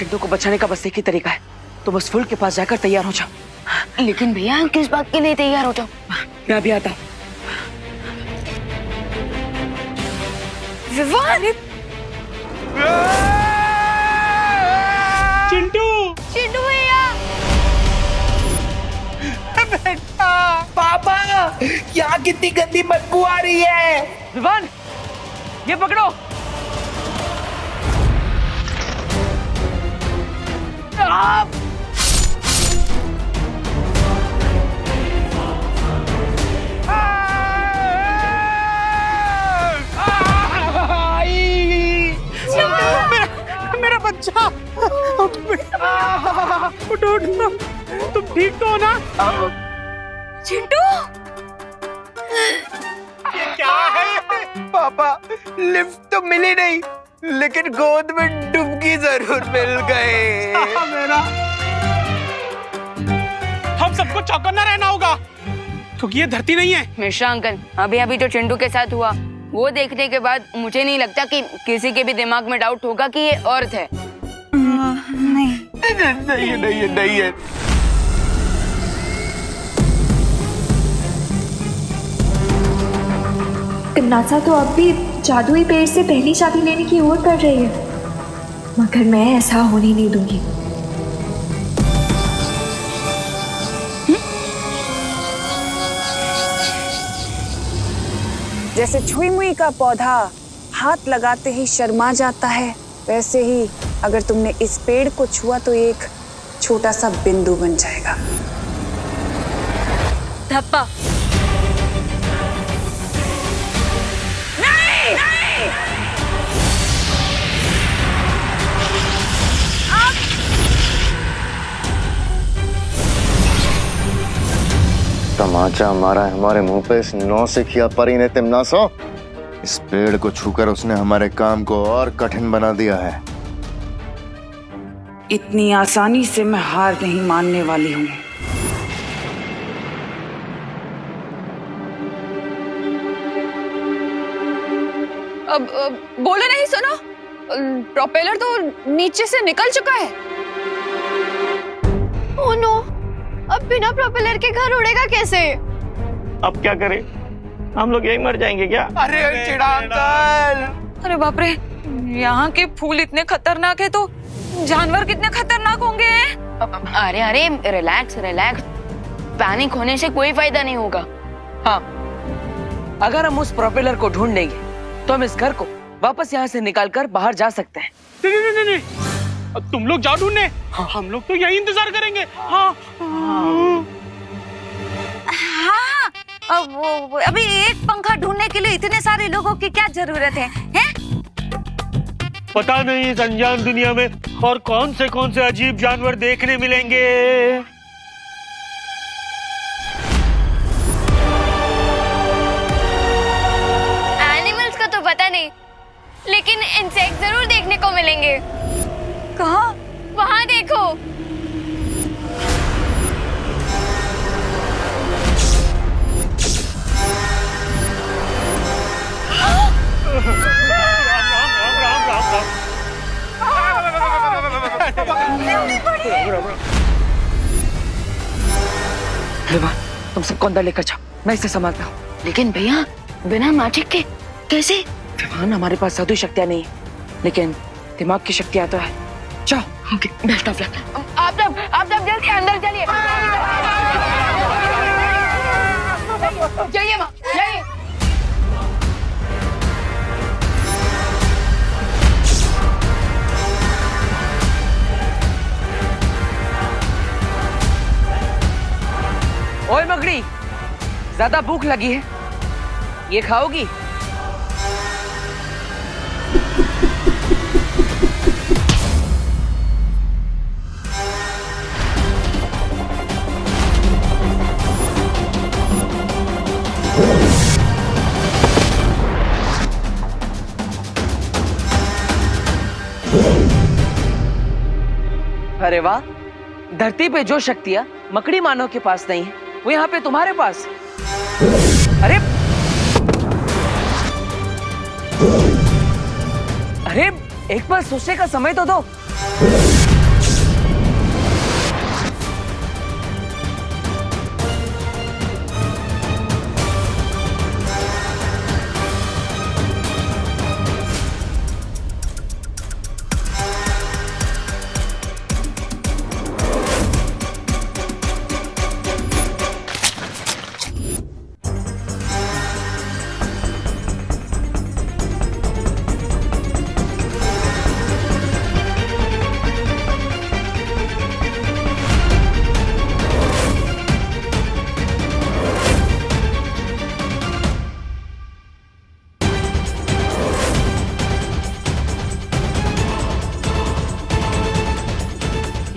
चिंटू को बचाने का बस एक ही तरीका है, तो बस फुल के पास जाकर तैयार हो जाओ। लेकिन भैया किस बात के लिए तैयार हो जाओ? मैं अभी आता हूँ। विवान! चिंटू! चिंटू भैया! बेटा! पापा, यहाँ कितनी गंदी बदबू आ रही है। विवान, ये पकड़ो। मेरा बच्चा! उठो उठो, तुम ठीक तो हो ना? चिंटू! ये क्या है? पापा, लिफ्ट तो मिली नहीं, लेकिन गोद में डुबकी जरूर मिल गए। मेरा हम सबको चौकन्ना रहना होगा, क्योंकि ये धरती नहीं है। मिश्रा अंकल, अभी अभी जो चिंटू के साथ हुआ वो देखने के बाद मुझे नहीं लगता कि किसी के भी दिमाग में डाउट होगा कि ये अर्थ है। नहीं है। नासा तो अब भी जादुई पेड़ से पहली चाबी लेने की ओर कर रही है, मगर मैं ऐसा होने नहीं दूंगी। जैसे छुई मुई का पौधा हाथ लगाते ही शर्मा जाता है, वैसे ही अगर तुमने इस पेड़ को छुआ तो एक छोटा सा बिंदु बन जाएगा। धप्पा! तमाचा मारा है हमारे मुंह पे इस नौसिखिया परी ने। तिमनासो, इस पेड़ को छूकर उसने हमारे काम को और कठिन बना दिया है। इतनी आसानी से मैं हार नहीं मानने वाली हूँ। अब बोलो नहीं, सुनो, प्रोपेलर तो नीचे से निकल चुका है। ओह नो, अब बिना प्रोपेलर के घर उड़ेगा कैसे? अब क्या करें? हम लोग यही मर जाएंगे क्या? अरे चिड़ा अंकल! अरे बाप रे, यहाँ के फूल इतने खतरनाक है तो जानवर कितने खतरनाक होंगे? अरे अरे, रिलैक्स रिलैक्स, पैनिक होने से कोई फायदा नहीं होगा। हाँ, अगर हम उस प्रोपेलर को ढूंढ लेंगे तो हम इस घर को वापस यहाँ से निकालकर बाहर जा सकते हैं। नहीं, अब तुम लोग जाओ ढूंढने, हम लोग तो यही इंतजार करेंगे। हाँ। अब अभी एक पंखा ढूंढने के लिए इतने सारे लोगों की क्या जरूरत है, हैं? पता नहीं इस अनजान दुनिया में और कौन से अजीब जानवर देखने मिलेंगे। एनिमल्स का तो पता नहीं, लेकिन इंसेक्ट जरूर देखने को मिलेंगे। कहाँ? वहाँ देखो। विवान, तुम सबको अंदर लेकर जाओ, मैं इसे संभालता हूँ। लेकिन भैया, बिना मैजिक के कैसे? विवान, हमारे पास जादुई शक्तियाँ नहीं है, लेकिन दिमाग की शक्तियाँ तो है। जाओ। Okay, best of luck. आप सब जल्दी अंदर चलिए। जाइए माँ, जाइए। ओए मकड़ी, ज्यादा भूख लगी है, ये खाओगी? अरे वाह, धरती पे जो शक्तियां मकड़ी मानव के पास नहीं है वो यहाँ पे तुम्हारे पास। अरे अरे, एक बार सोचने का समय तो दो।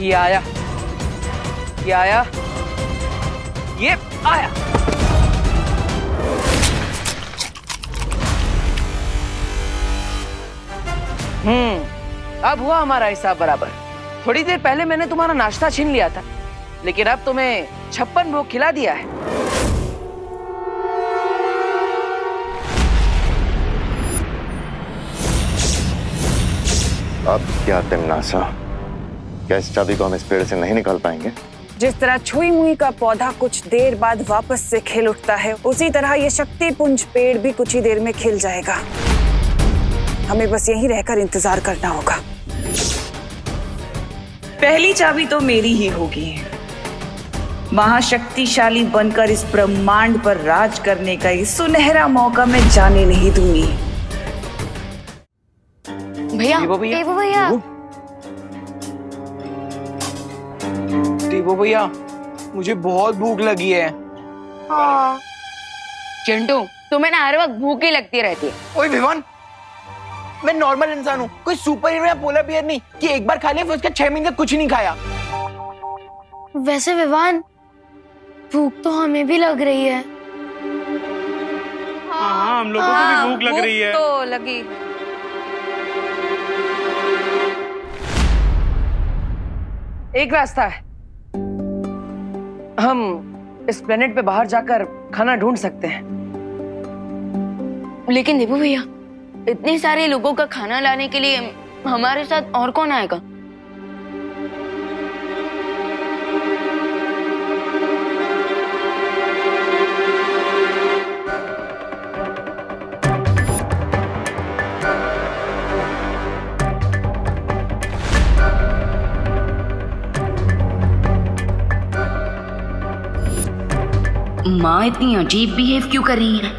ये आया, ये आया, ये आया। अब हुआ हमारा हिसाब बराबर। थोड़ी देर पहले मैंने तुम्हारा नाश्ता छीन लिया था, लेकिन अब तुम्हें 56 भोग खिला दिया है। अब क्या तिमनासा, क्या इस चाबी को हम इस पेड़ से नहीं निकाल पाएंगे? जिस तरह छुई मुई का पौधा कुछ देर बाद वापस से खिल उठता है, उसी तरह ये शक्ति पुंज पेड़ भी कुछ ही देर में खिल जाएगा। हमें बस यहीं रहकर इंतजार करना होगा। पहली चाबी तो मेरी ही होगी। महाशक्तिशाली बनकर इस ब्रह्मांड पर राज करने का ये सुनहरा मौका मैं जाने नहीं दूंगी। भैया, देवो भैया, देवो भैया, देवो भैया, मुझे बहुत भूख लगी है। चिंटू, तुम्हें ना हर वक्त भूख ही लगती रहती है। ओए विवान, मैं नॉर्मल इंसान हूँ, कोई सुपर हीरो या पोलर बियर नहीं कि एक बार खा लिया फिर उसके 6 महीने तक कुछ नहीं खाया। वैसे विवान, भूख तो हमें भी लग रही है। हाँ, हम लोगों को भी भूख लग रही है। तो लगी। एक रास्ता है, हम इस प्लेनेट पे बाहर जाकर खाना ढूंढ सकते हैं। लेकिन देवो भैया, इतने सारे लोगों का खाना लाने के लिए हमारे साथ और कौन आएगा? माँ इतनी अजीब बिहेव क्यों कर रही है?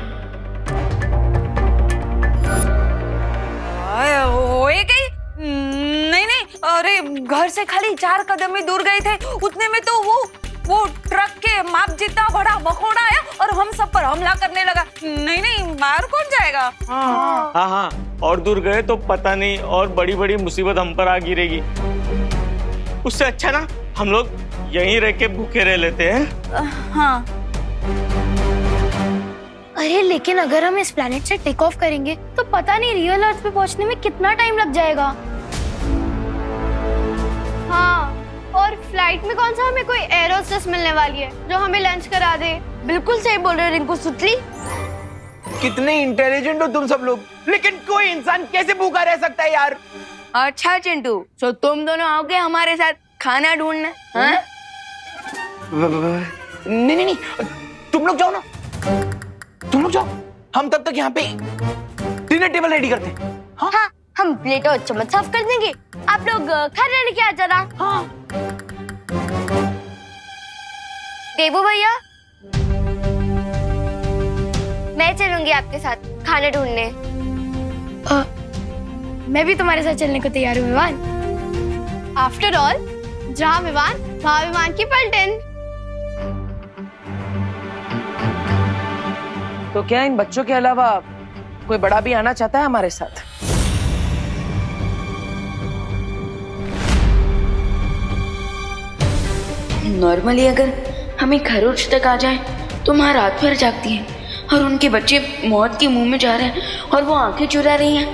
होए गई? नहीं नहीं, अरे घर से खाली 4 कदम ही दूर गए थे, उतने में तो वो ट्रक के माप जितना बड़ा मकोड़ा आया और हम सब पर हमला करने लगा। नहीं नहीं, बाहर कौन जाएगा? हाँ, और दूर गए तो पता नहीं और बड़ी बड़ी मुसीबत हम पर आ गिरेगी। उससे अच्छा ना हम लोग यहीं रह के भूखे रह लेते हैं। हाँ। अरे लेकिन अगर हम इस प्लेनेट से टेक ऑफ करेंगे तो पता नहीं रियल अर्थ पे पहुंचने में कितना टाइम लग जाएगा। हाँ, और फ्लाइट में कौन सा हमें कोई एयर होस्टेस मिलने वाली है जो हमें लंच करा दे। बिल्कुल सही बोल रहे रिंकू सुतली। कितने इंटेलिजेंट हो तुम सब लोग, लेकिन कोई इंसान कैसे भूखा रह सकता है यार? अच्छा चिंटू, तो तुम दोनों आओगे हमारे साथ खाना ढूंढने? हाँ? नहीं नहीं नहीं, तुम लोग जाओ ना, तुम लोग जाओ, हम तब तक यहाँ पे डिनर टेबल रेडी करते हैं। हाँ? हाँ, हम प्लेट और चम्मच साफ कर देंगे, आप लोग खाना लेके आ जाना। हाँ। देवो भैया, मैं चलूंगी आपके साथ खाना ढूंढने। मैं भी तुम्हारे साथ चलने को तैयार हूँ विवान। आफ्टर ऑल, जहाँ विवान वहाँ विमान की पलटन। तो क्या इन बच्चों के अलावा कोई बड़ा भी आना चाहता है हमारे साथ? नॉर्मली अगर हमें खरोच तक आ जाए तो माँ रात भर जागती है और उनके बच्चे मौत के मुंह में जा रहे हैं और वो आंखें चुरा रही हैं।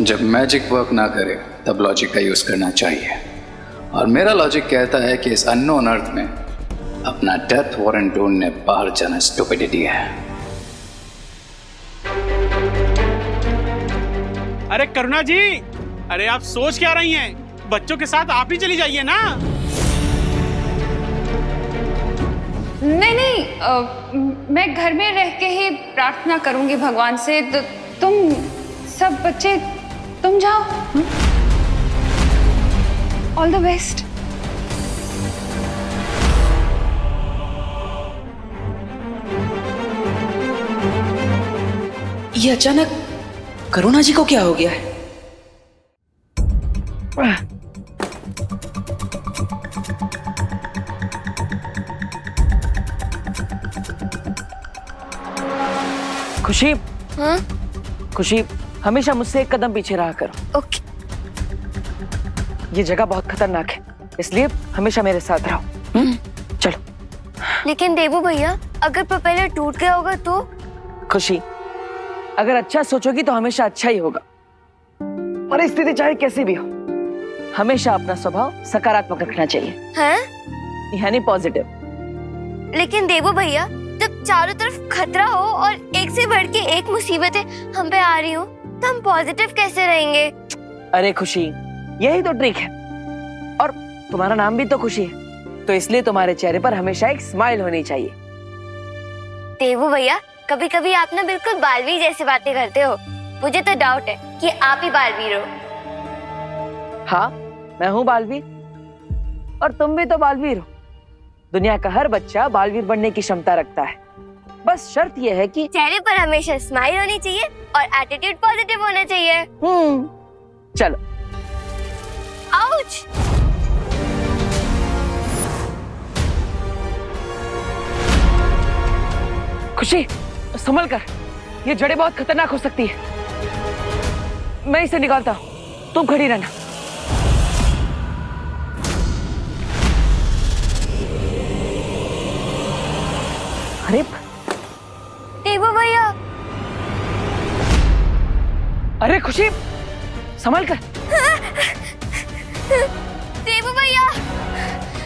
जब मैजिक वर्क ना करे तब लॉजिक का यूज करना चाहिए, और मेरा लॉजिक कहता है कि इस अननोन अर्थ में अपना डेथ वारंट ढूंढने बाहर जाना स्टुपिडिटी है। अरे करुणा जी, अरे आप सोच क्या रही हैं? बच्चों के साथ आप ही चली जाइए ना। नहीं नहीं, मैं घर में रह के ही प्रार्थना करूंगी भगवान से। तो तुम सब बच्चे तुम जाओ। All the best. ये अचानक करुणा जी को क्या हो गया है? खुशी, हाँ? खुशी, हमेशा मुझसे एक कदम पीछे रहा करो। ओके। ये जगह बहुत खतरनाक है, इसलिए हमेशा मेरे साथ रहो। चलो। लेकिन देवू भैया, अगर प्रोपेलर टूट गया होगा तो? खुशी, अगर अच्छा सोचोगी तो हमेशा अच्छा ही होगा। परिस्थिति चाहे कैसी भी हो, हमेशा अपना स्वभाव सकारात्मक रखना चाहिए, हैं? यानी पॉजिटिव। लेकिन देवू भैया, जब चारों तरफ खतरा हो और एक से बढ़ के एक मुसीबतें हम पे आ रही हो, तो हम पॉजिटिव कैसे रहेंगे? अरे खुशी, यही तो ट्रिक है। और तुम्हारा नाम भी तो खुशी है, तो इसलिए तुम्हारे चेहरे पर हमेशा एक स्माइल होनी चाहिए। देवू भैया, कभी कभी आप ना बिल्कुल बालवीर जैसी बातें करते हो। मुझे तो डाउट है कि आप ही बालवीर हो। हाँ, मैं हूँ बालवीर, और तुम भी तो बालवीर हो। दुनिया का हर बच्चा बालवीर बनने की क्षमता रखता है, बस शर्त यह है कि चेहरे पर हमेशा स्माइल होनी चाहिए और एटीट्यूड पॉजिटिव होना चाहिए। चलो। आउच! खुशी, संभल कर, ये जड़ें बहुत खतरनाक हो सकती है। मैं इसे निकालता हूँ, तुम खड़ी रहना। अरे देवू भैया! अरे खुशी, संभल कर। देवू भैया,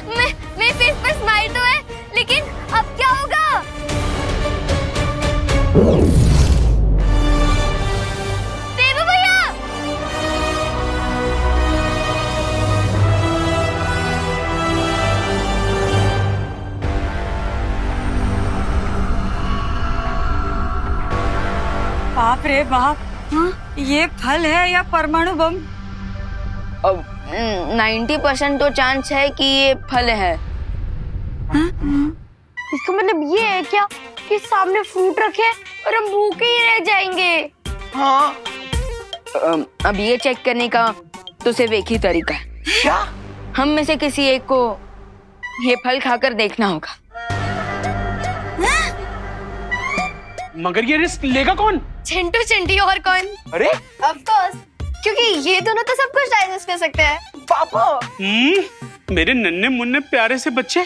मेरे फेस पर स्माइल तो है, लेकिन अब क्या होगा? देवू भैया! बाप रे बाप, ये फल है या परमाणु बम? 90% तो चांस है कि ये फल है। इसका मतलब ये है क्या कि सामने फ्रूट रखे और हम भूखे ही रह जाएंगे? हाँ। अब ये चेक करने का तो सिर्फ एक ही तरीका है। क्या? हम में से किसी एक को ये फल खाकर देखना होगा। मगर ये रिस्क लेगा कौन? चिंटू चिंटी और कौन? अरे ऑफ कोर्स, क्योंकि ये दोनों तो सब कुछ डाइजेस्ट कर सकते हैं। पापा, मेरे नन्हे मुन्ने प्यारे से बच्चे,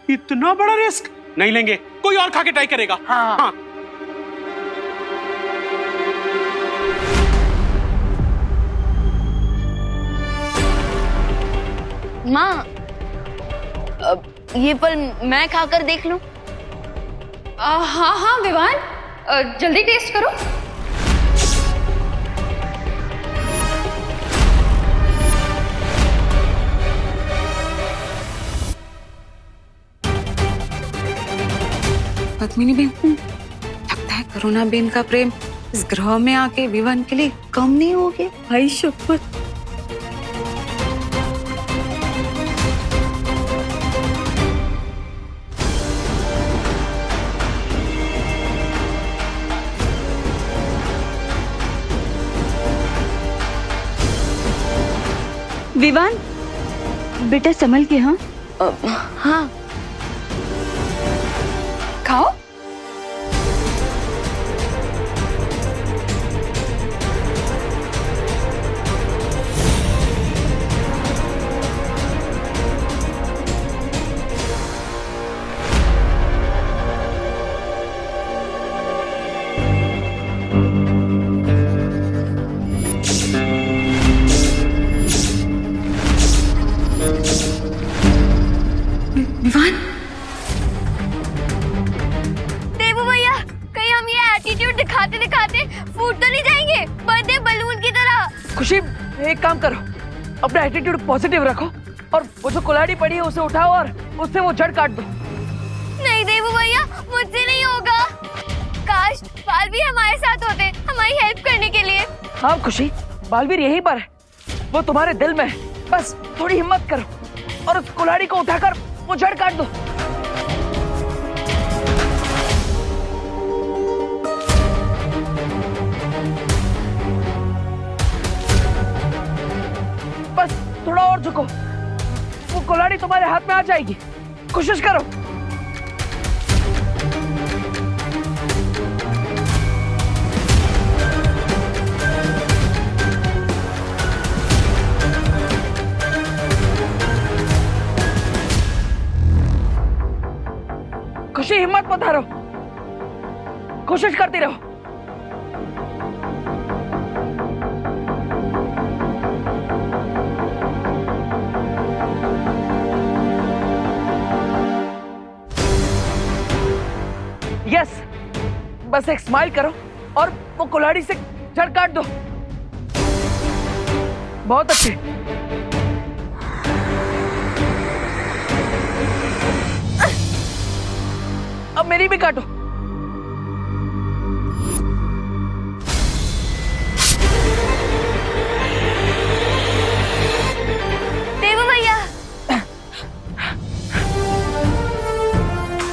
इतना बड़ा रिस्क नहीं लेंगे। कोई और खा के ट्राई करेगा। हाँ। माँ, अब ये फल मैं खाकर देख लूं? हाँ हाँ विवान, जल्दी टेस्ट करो। पद्मिनी बेन, लगता है करुणा बेन का प्रेम इस ग्रह में आके विवान के लिए कम नहीं हो गया। भाई शपथ। विवान, बेटा संभल के। हाँ हाँ, खाओ। विवान, देवू भैया, कहीं हम ये एटीट्यूड दिखाते दिखाते फूट तो नहीं जाएंगे बर्थडे बलून की तरह? खुशी, एक काम करो, अपना एटीट्यूड पॉजिटिव रखो और वो जो कुल्हाड़ी पड़ी है उसे उठाओ और उससे वो जड़ काट दो। नहीं देवू भैया, मुझसे नहीं होगा। काश बालवीर हमारे साथ होते, हमारी हेल्प करने के लिए। हाँ खुशी, बालवीर यहीं पर है, वो तुम्हारे दिल में है। बस थोड़ी हिम्मत करो और उस कुल्हाड़ी को उठाकर वो जड़ काट दो। बस थोड़ा और झुको, वो कुल्हाड़ी तुम्हारे हाथ में आ जाएगी। कोशिश करो। खुशी हिम्मत मत हारो, कोशिश करती रहो। यस, बस एक स्माइल करो और वो कुल्हाड़ी से जड़ काट दो। बहुत अच्छे। अब मेरी भी काटो। देवू भैया,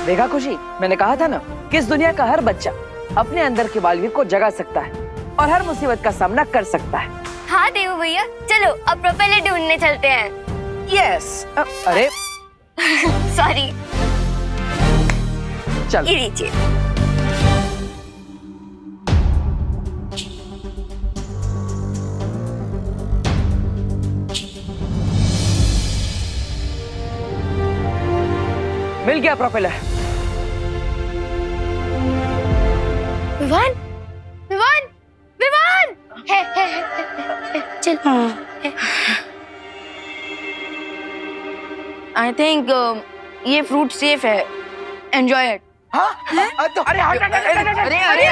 देखा खुशी, मैंने कहा था ना कि इस दुनिया का हर बच्चा अपने अंदर के बालवीर को जगा सकता है और हर मुसीबत का सामना कर सकता है। हाँ देवू भैया, चलो अब प्रोपेलर ढूंढने चलते हैं। यस। अरे सॉरी, चल। ये लीजिए। मिल गया प्रोपेलर। विवान, विवान, विवान, है, चल। आई थिंक ये फ्रूट सेफ है, एंजॉय इट। हाँ? तो अरे अरे अरे अरे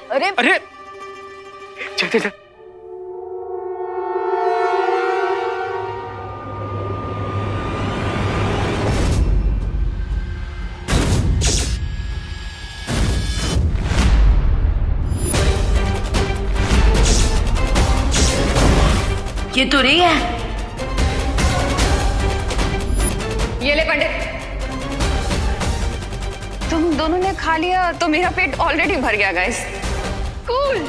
अरे अरे चल चल चल। ये तो रही है। ये ले पंडित, तुम दोनों ने खा लिया तो मेरा पेट ऑलरेडी भर गया गाइस। कूल।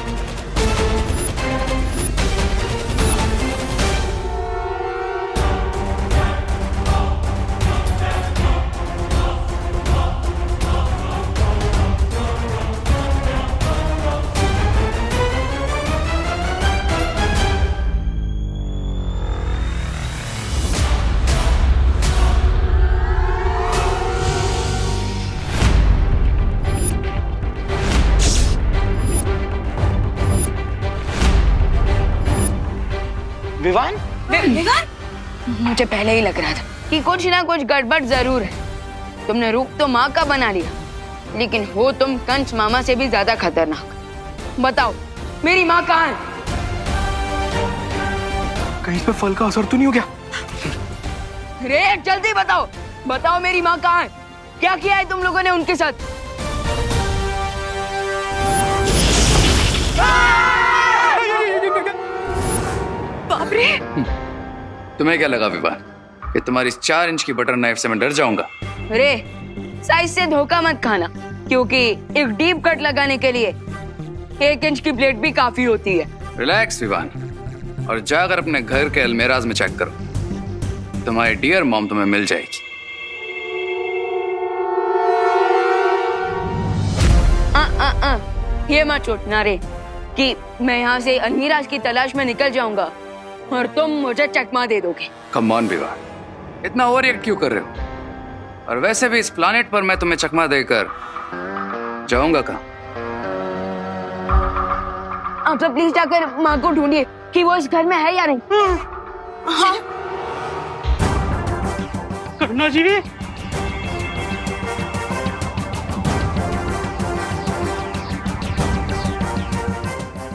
विवान, मुझे पहले ही लग रहा था कि कुछ ना कुछ गड़बड़ जरूर है। तुमने रूप तो माँ का बना लिया, लेकिन हो तुम कंच मामा से भी ज्यादा खतरनाक। बताओ मेरी माँ कहाँ है? कहीं इस पे फल का असर तो नहीं हो गया? रे जल्दी बताओ, बताओ मेरी माँ कहाँ है? क्या किया है तुम लोगों ने उनके साथ? बाप रे। तुम्हें क्या लगा विवान कि तुम्हारी 4 इंच की बटर नाइफ से मैं डर जाऊंगा? रे साइज से धोखा मत खाना, क्योंकि एक डीप कट लगाने के लिए 1 इंच की प्लेट भी काफी होती है। रिलैक्स विवान, और जाकर अपने घर के अलमेराज में चेक करो, तुम्हारी डियर मॉम तुम्हें मिल जाएगी। ये मत सोचना रे कि मैं यहाँ से अलमीराज की तलाश में निकल जाऊंगा और तुम मुझे चकमा दे दोगे। कम ऑन विवान, इतना ओवर रिएक्ट क्यों कर रहे हो? और वैसे भी इस प्लानेट पर मैं तुम्हें चकमा देकर जाऊंगा कहाँ? आप सब प्लीज जाकर माँ को ढूंढिए कि वो इस घर में है या नहीं। हाँ। करना जी,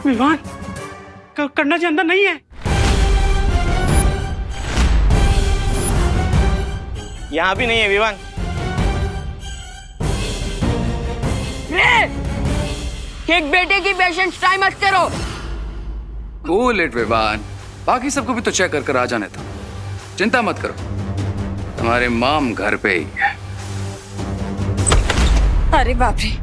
विवान, करना जी अंदर नहीं है। यहाँ भी नहीं है विवान। एक बेटे की पेशेंस टाइम मत करो। कूल इट विवान, बाकी सबको भी तो चेक कर आ जाने दो। चिंता मत करो, तुम्हारे मॉम घर पे ही है। अरे बाप रे,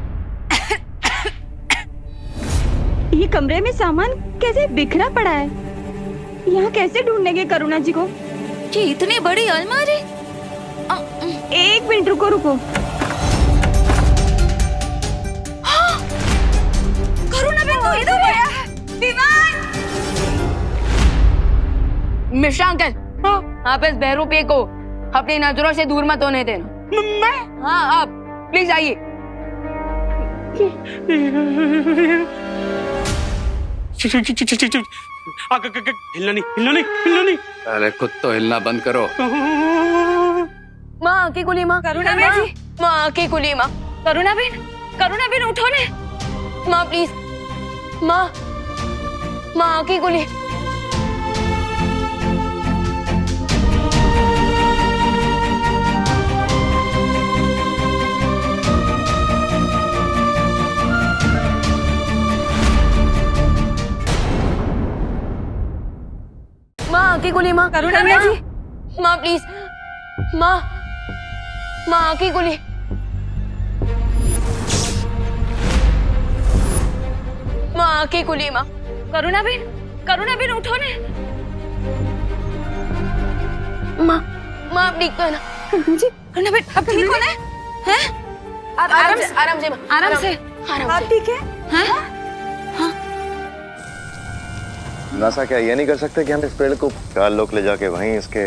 ये कमरे में सामान कैसे बिखरा पड़ा है? यहाँ कैसे ढूंढेंगे करुणा जी को? ये इतनी बड़ी अलमारी। एक मिनट रुको। हाँ, करुणा भी तो इधर है। विवान, मिश्रा अंकल, आप इस बहरूपे को अपनी नजरों से दूर मत होने देना। मैं? हाँ, आप प्लीज आइए। हिलना नहीं, हिलना नहीं, हिलना नहीं। अरे खुद तो हिलना बंद करो। माँ आंखें खुली माँ। करुणा बेन जी। माँ आंखें खुली माँ। करुणा बेन उठो ने। माँ प्लीज, माँ माँ आंखें खुली। माँ आंखें खुली माँ। करुणा बेन जी। माँ प्लीज, माँ माँ आंखें खुली। माँ आंखें खुली माँ। करुणा बेन उठो ने। माँ माँ आप ठीक तो है ना? करुणा बेन अब ठीक हो ना? हैं? आराम से आराम से आराम से। आराम से। ठीक है? नासा क्या ये नहीं कर सकते कि हम इस पेड़ को 4 लोग ले जाके वहीं इसके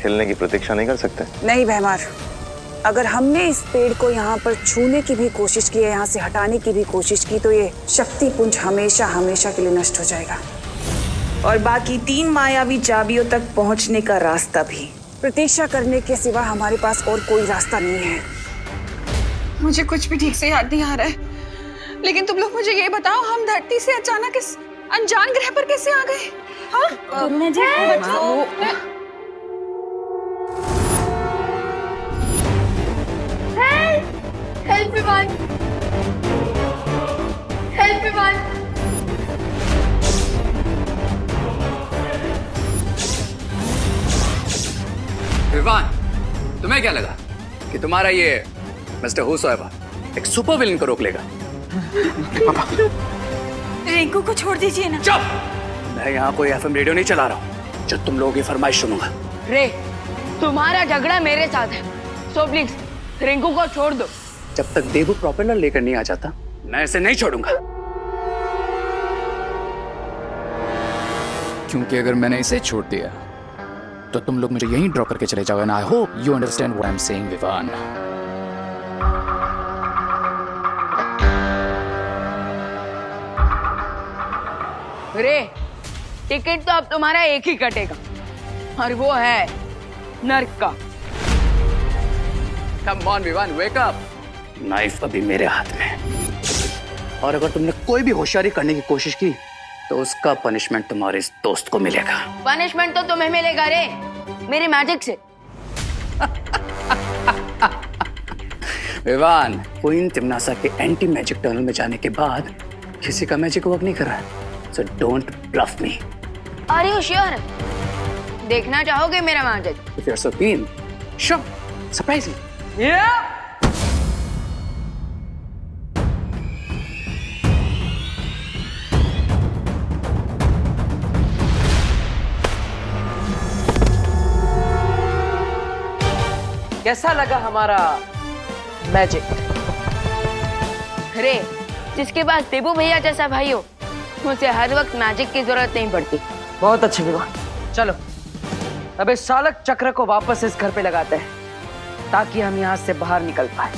खिलने की प्रतीक्षा नहीं कर सकते? नहीं भैमार, अगर हमने इस पेड़ को यहाँ पर छूने की भी कोशिश की है, यहाँ से हटाने की भी कोशिश की, तो ये शक्ति पुंज हमेशा हमेशा के लिए नष्ट हो जाएगा। और बाकी 3 मायावी चाबियों तक पहुंचने का रास्ता भी। प्रतीक्षा करने के सिवा हमारे पास और कोई रास्ता नहीं है। मुझे कुछ भी ठीक से याद नहीं आ रहा है, लेकिन तुम लोग मुझे ये बताओ, हम धरती से अचानक इस अनजान ग्रह पर कैसे आ गए? हाँ? करुणा जी हेल्प विवान, हेल्प विवान। विवान, तुम्हें क्या लगा कि तुम्हारा ये मिस्टर हुसोएवर एक सुपर विलन को रोक लेगा? रिंकू को छोड़ दीजिए ना। चुप! मैं यहाँ कोई एफएम रेडियो नहीं चला रहा हूँ जो तुम लोगों की फरमाइश सुनूंगा। रे, तुम्हारा झगड़ा मेरे साथ है, सो प्लीज रिंकू को छोड़ दो। जब तक देवू प्रोपेलर लेकर नहीं आ जाता, मैं इसे नहीं छोड़ूंगा। क्योंकि अगर मैंने इसे छोड़ दिया तो तुम लोग मुझे यहीं ड्रॉप करके चले जाओगे। I hope you understand what I am saying Vivaan. रे, टिकट तो अब तुम्हारा एक ही कटेगा, और वो है नर्क का। Come on Vivaan, wake up. Knife अभी मेरे हाथ में, और अगर तुमने कोई भी होशियारी करने की कोशिश की तो उसका पनिशमेंट तुम्हारे इस दोस्त को मिलेगा। पनिशमेंट तो तुम्हें मिलेगा रे, मेरे मैजिक से। विवान, क्वीन तिमनासा के एंटी मैजिक टनल में जाने के बाद किसी का मैजिक वर्क नहीं कर रहा है। So don't bluff me. Are you sure? देखना चाहोगे मेरा magic? If you're so keen, sure. Surprise me. Yeah! कैसा लगा हमारा मैजिक? अरे, जिसके पास देबू भैया जैसा भाई हो, मुझे हर वक्त मैजिक की जरूरत नहीं पड़ती। बहुत अच्छे विवान, चलो अब इस चालक चक्र को वापस इस घर पे लगाते हैं ताकि हम यहाँ से बाहर निकल पाए।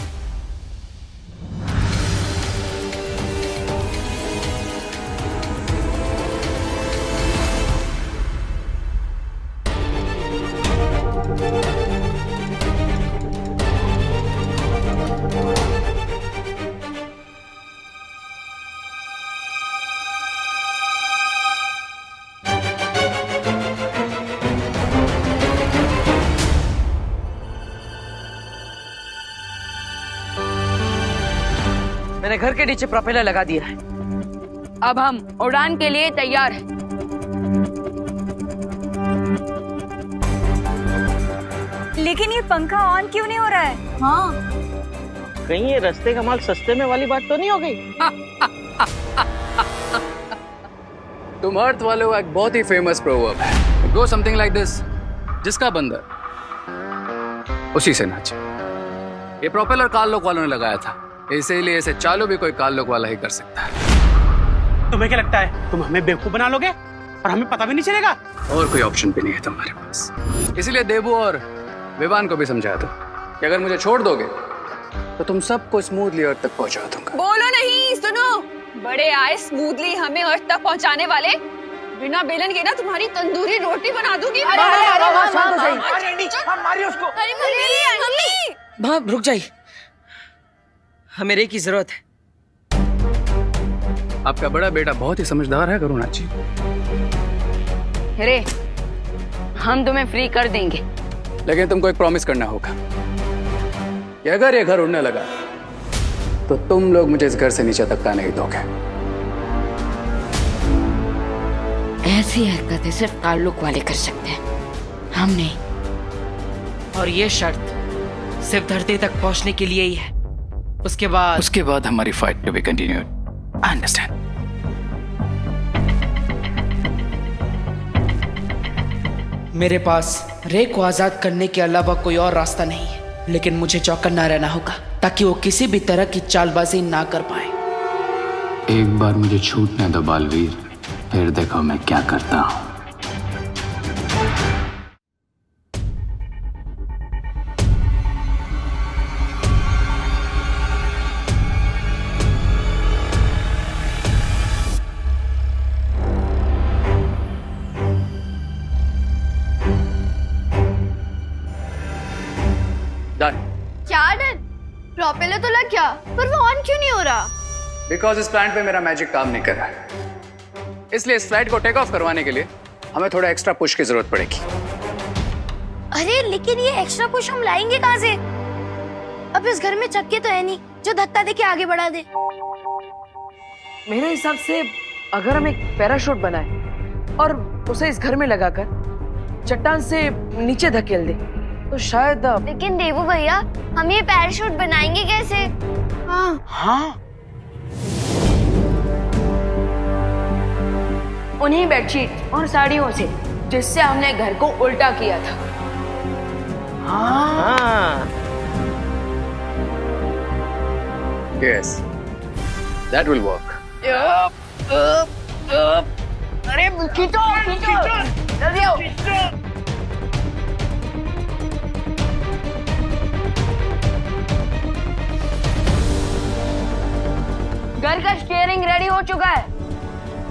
मैंने घर के नीचे प्रोपेलर लगा दिया है। अब हम उड़ान के लिए तैयार हैं। लेकिन ये पंखा ऑन क्यों नहीं हो रहा है? हाँ, कहीं ये रास्ते का माल सस्ते में वाली बात तो नहीं हो गई? तुम अर्थ वालों का एक बहुत ही फेमस प्रोवर्ब है, गो समथिंग लाइक दिस, जिसका बंदर उसी से नाचे। ये प्रोपेलर काल वालों ने लगाया था, इसीलिए इसे चालू भी कोई काल वाला ही कर सकता है। तुम्हें क्या लगता है तुम हमें बेवकूफ बना लोगे और हमें पता भी नहीं चलेगा? और कोई ऑप्शन भी नहीं है तुम्हारे पास। इसीलिए देबू और विवान को भी समझाया था कि अगर मुझे छोड़ दोगे तो तुम सबको स्मूथली अर्थ तक पहुंचा दूंगा। बोलो नहीं, सुनो। बड़े आए स्मूथली हमें अर्थ तक पहुंचाने वाले, बिना बेलन के ना तुम्हारी तंदूरी रोटी बना दूंगी। हम मारिए उसको। माँ रुक जाइए, हमें रे की जरूरत है। आपका बड़ा बेटा बहुत ही समझदार है करुणा जी। रे, हम तुम्हें फ्री कर देंगे, लेकिन तुमको एक प्रॉमिस करना होगा कि अगर ये घर उड़ने लगा तो तुम लोग मुझे इस घर से नीचे तक का नहीं दोगे। ऐसी हरकतें सिर्फ ताल्लुक वाले कर सकते हैं, हम नहीं। और ये शर्त सिर्फ धरती तक पहुंचने के लिए ही है। उसके बाद हमारी fight to be continued. I understand. मेरे पास रे को आजाद करने के अलावा कोई और रास्ता नहीं है, लेकिन मुझे चौकन्ना रहना होगा ताकि वो किसी भी तरह की चालबाजी ना कर पाए। एक बार मुझे छूटने दो बालवीर, फिर देखो मैं क्या करता हूँ। क्या डन? प्रोपेलर तो लग गया, पर वो ऑन क्यों नहीं हो रहा? बिकॉज इस प्लांट पे मेरा मैजिक काम नहीं कर रहा है, इसलिए इस फ्लाइट को टेक ऑफ करवाने के लिए हमें थोड़ा एक्स्ट्रा पुश की जरूरत पड़ेगी। अरे लेकिन ये एक्स्ट्रा पुश हम लाएंगे कहाँ से? अब इस घर में चक्के तो है नहीं जो धक्का देके आगे बढ़ा दे। मेरे हिसाब से अगर हम एक पैराशूट बनाए और उसे इस घर में लगाकर चट्टान से नीचे धकेल दे तो शायद। लेकिन देवू भैया, हम ये पैराशूट बनाएंगे कैसे? हाँ उन्हीं बेडशीट और साड़ियों से जिससे हमने घर को उल्टा किया था। हाँ Yes, that will work. अरे खींचो जल्दी आओ। घर का स्टीयरिंग रेडी हो चुका है।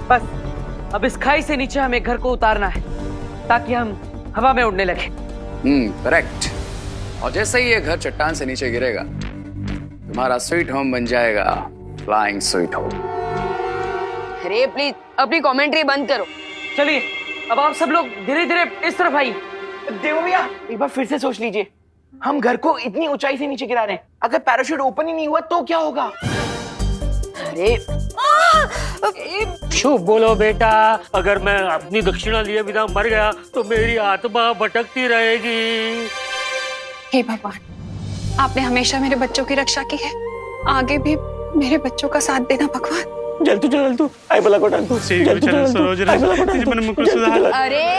बस अब इस खाई से नीचे हमें घर को उतारना है ताकि हम हवा में उड़ने लगे। करेक्ट। और जैसे ही ये घर चट्टान से नीचे गिरेगा तुम्हारा स्वीट होम बन जाएगा फ्लाइंग स्वीट होम। अरे प्लीज अपनी कमेंट्री बंद करो। चलिए अब आप सब लोग धीरे धीरे इस तरफ आइए। देवो भैया, एक बार फिर से सोच लीजिए, हम घर को इतनी ऊंचाई से नीचे गिरा रहे हैं, अगर पैराशूट ओपन ही नहीं हुआ तो क्या होगा? अरे शुभ बोलो बेटा, अगर मैं अपनी दक्षिणा लिए बिना मर गया तो मेरी आत्मा भटकती रहेगी। हे भगवान, आपने हमेशा मेरे बच्चों की रक्षा की है, आगे भी मेरे बच्चों का साथ देना भगवान। जल तू आई बला को डाल तू। अरे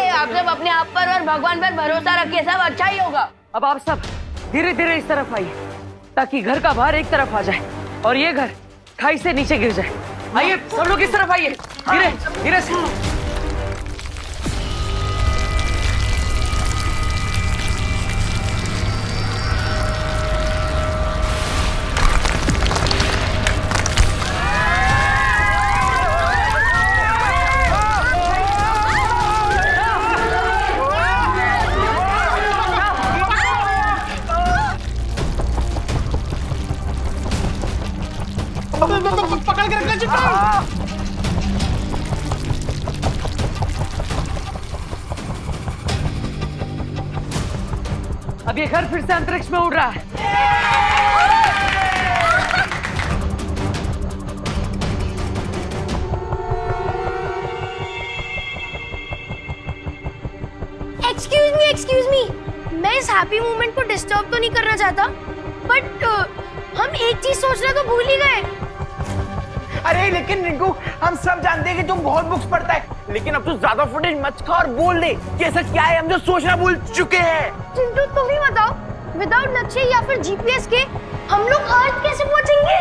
आप सब अपने आप पर और भगवान पर भरोसा रखिए, सब अच्छा ही होगा। अब आप सब धीरे धीरे इस तरफ आइए ताकि घर का भार एक तरफ आ जाए और ये घर खाई से नीचे गिर जाए। आइए सब लोग इस तरफ आइए, धीरे धीरे से। पकड़ के रखना चाहिए। अब ये घर फिर से अंतरिक्ष में उड़ रहा है। एक्सक्यूज मी, मैं इस हैप्पी मोमेंट को डिस्टर्ब तो नहीं करना चाहता, बट हम एक चीज सोचना तो भूल ही गए। अरे लेकिन रिंकू, हम सब जानते हैं कि तुम बहुत बुक्स पढ़ता है, लेकिन अब तू ज्यादा फुटेज मत खा और बोल दे कि ऐसा क्या है हम जो सोचना भूल चुके हैं। चिंटू तुम ही बताओ, विदाउट नक्शे या फिर जीपीएस के हम लोग अर्थ कैसे पहुंचेंगे?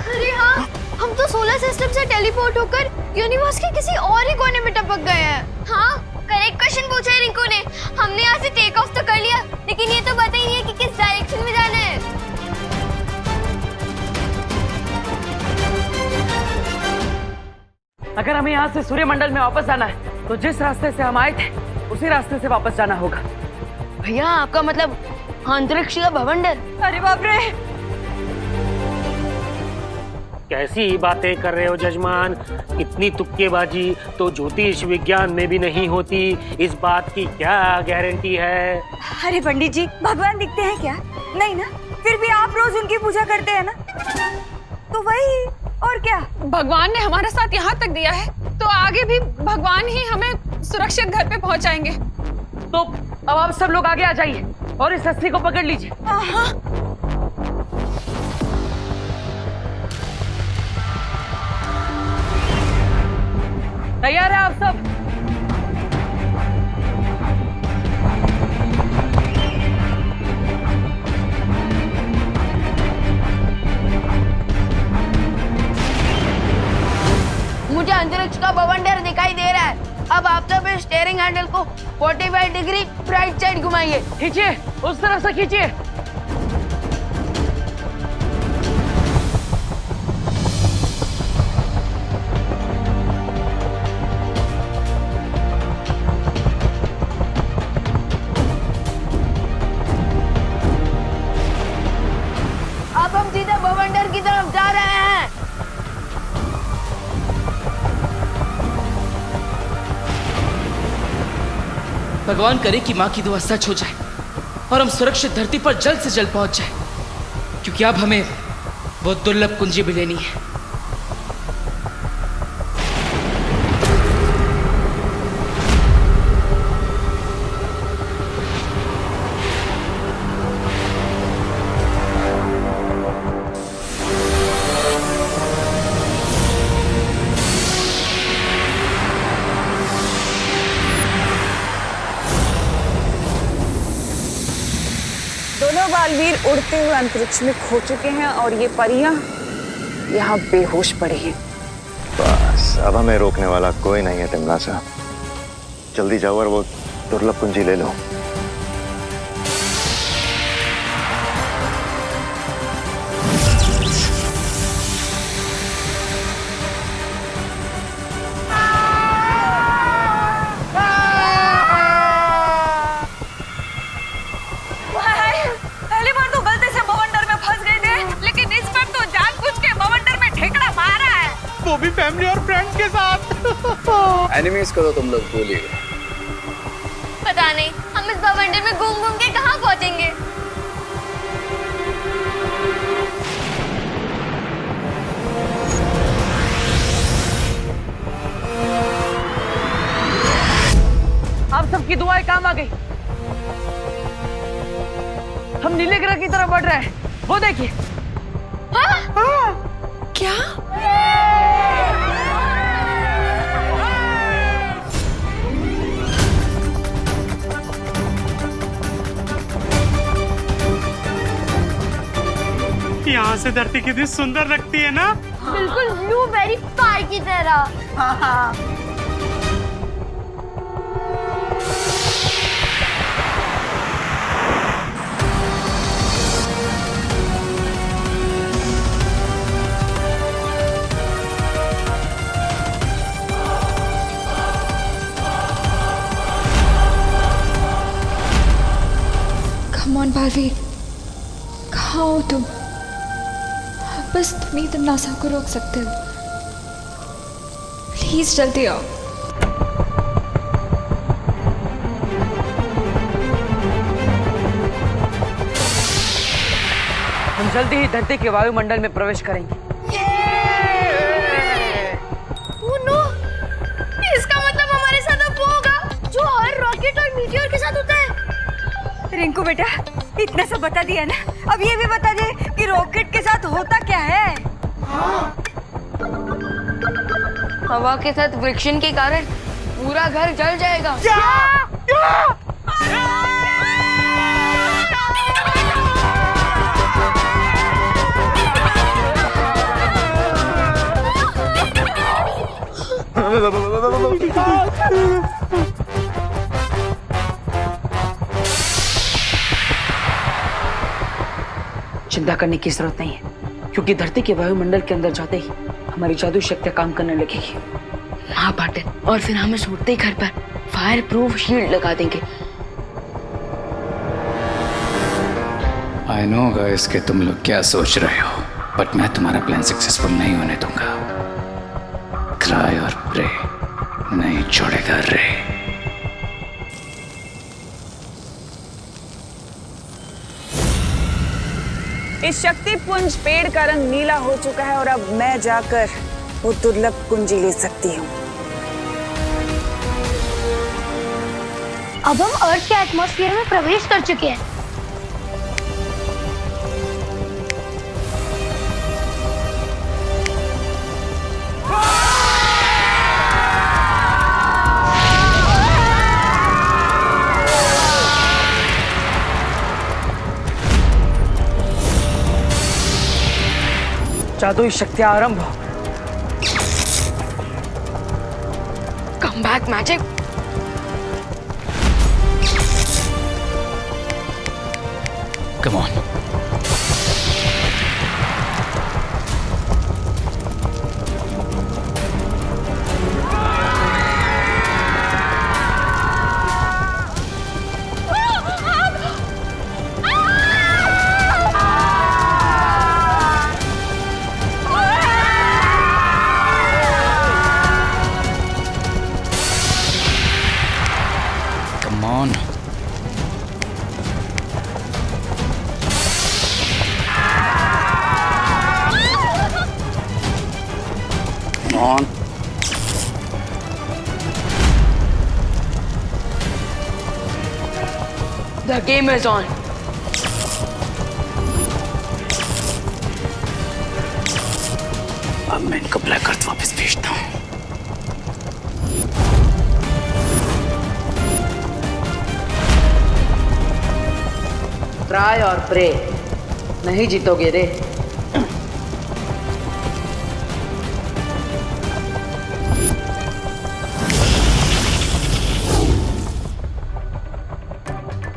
अरे हाँ, हम तो सोलर सिस्टम से टेलीपोर्ट होकर यूनिवर्स के किसी और ही कोने में टपक गए हैं। हाँ, करेक्ट क्वेश्चन पूछा है रिंकू ने। हमने यहाँ से टेक ऑफ तो कर लिया, लेकिन ये तो पता ही नहीं है कि किस अगर हमें यहाँ से सूर्यमंडल में वापस जाना है तो जिस रास्ते से हम आए थे उसी रास्ते से वापस जाना होगा। भैया आपका मतलब अंतरिक्ष का भवंडर? अरे बाप रे, कैसी बातें कर रहे हो जजमान? इतनी तुक्केबाजी तो ज्योतिष विज्ञान में भी नहीं होती। इस बात की क्या गारंटी है? अरे पंडित जी, भगवान दिखते हैं क्या? नहीं ना, फिर भी आप रोज उनकी पूजा करते हैं ना, तो वही और क्या। भगवान ने हमारा साथ यहाँ तक दिया है तो आगे भी भगवान ही हमें सुरक्षित घर पे पहुँचाएंगे। तो अब आप सब लोग आगे आ जाइए और इस रस्सी को पकड़ लीजिए। तैयार है आप सब? मुझे अंतरिक्ष का भवंडर दिखाई दे रहा है। अब आप सब इस स्टीयरिंग हैंडल को 45 डिग्री राइट साइड घुमाइए। खींचिए, उस तरफ से खींचिए। अब हम सीधे भवंडर की तरफ जा रहे हैं। भगवान करे कि माँ की दुआ सच हो जाए और हम सुरक्षित धरती पर जल्द से जल्द पहुंच जाए, क्योंकि अब हमें वो दुर्लभ कुंजी भी लेनी है। दोनों बालवीर उड़ते हुए अंतरिक्ष में खो चुके हैं और ये परियां यहाँ बेहोश पड़ी हैं। बस अब हमें रोकने वाला कोई नहीं है तिमनासा। जल्दी जाओ और वो दुर्लभ कुंजी ले लो। पहली बार तो गलती से भवंडर में फंस गए थे, लेकिन इस बार तो जानबूझ के भवंडर में ठेकड़ा मारा है, वो भी फैमिली और फ्रेंड्स के साथ। एनिमीज को तो तुम लोग भूल ही गए। पता नहीं हम इस भवंडर में घूम घूम के कहाँ पहुँचेंगे। आप सबकी दुआएं काम आ गई। हम नीले ग्रह की तरफ बढ़ रहे हैं, वो देखिए। क्या? यहाँ से धरती कितनी सुंदर लगती है ना? बिल्कुल ब्लूबेरी पाई की तरह। कम ऑन बालवीर, कहाँ हो तुम? बस तुम ही तिमनासा को रोक सकते हो। प्लीज जल्दी आओ। हम जल्दी ही धरती के वायुमंडल में प्रवेश करेंगे। Oh no! इसका मतलब हमारे साथ अब वो होगा जो हर रॉकेट और मीटियोर के साथ होता है। रिंकू बेटा, इतना सब बता दिया ना, अब ये भी बता दे कि रॉकेट के साथ होता क्या है। हवा के साथ फ्रिक्शन के कारण पूरा घर जल जाएगा। चिंता करने की जरूरत नहीं है, क्योंकि धरती के वायुमंडल के अंदर जाते ही हमारी जादू शक्तियां काम करने लगेगी हाँ पाटिल, और फिर हम इस उड़ते घर पर फायर प्रूफ शील्ड लगा देंगे। आई नो गाइस कि तुम लोग क्या सोच रहे हो, बट मैं तुम्हारा प्लान सक्सेसफुल नहीं होने दूंगा। क्राई और प्रे नहीं छोड़ेगा रे। इस शक्ति पुंज पेड़ का रंग नीला हो चुका है और अब मैं जाकर वो दुर्लभ कुंजी ले सकती हूँ। अब हम अर्थ के एटमॉस्फेयर में प्रवेश कर चुके हैं। जादुई शक्तियां आरंभ हो। Come back magic. Come on. Come on. Come on. The game is on. अब मैं इनको ब्लैक अर्थ वापस भेजता हूँ। ट्राई और प्रे नहीं जीतोगे रे।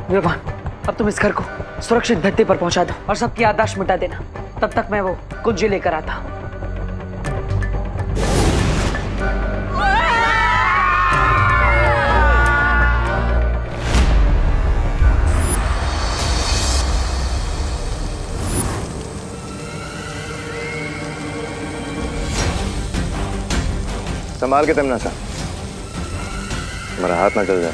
भगवान, अब तुम इस घर को सुरक्षित धरती पर पहुंचा दो और सबकी याददाश्त मिटा देना। तब तक मैं वो कुंजी लेकर आता हूं। संभाल के तमन्ना सा, मेरा हाथ ना चल जाए।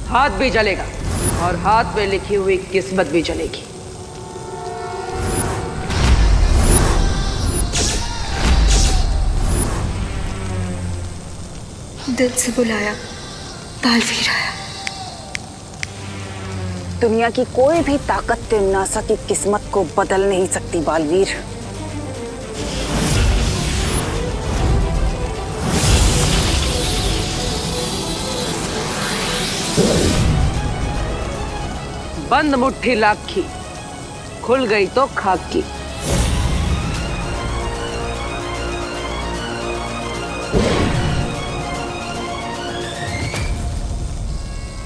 हाथ भी जलेगा और हाथ में लिखी हुई किस्मत भी जलेगी। दिल से बुलाया, बालवीर आया। दुनिया की कोई भी ताकत तिमनासा की किस्मत को बदल नहीं सकती बालवीर। बंद मुट्ठी लाख की, खुल गई तो खाक की।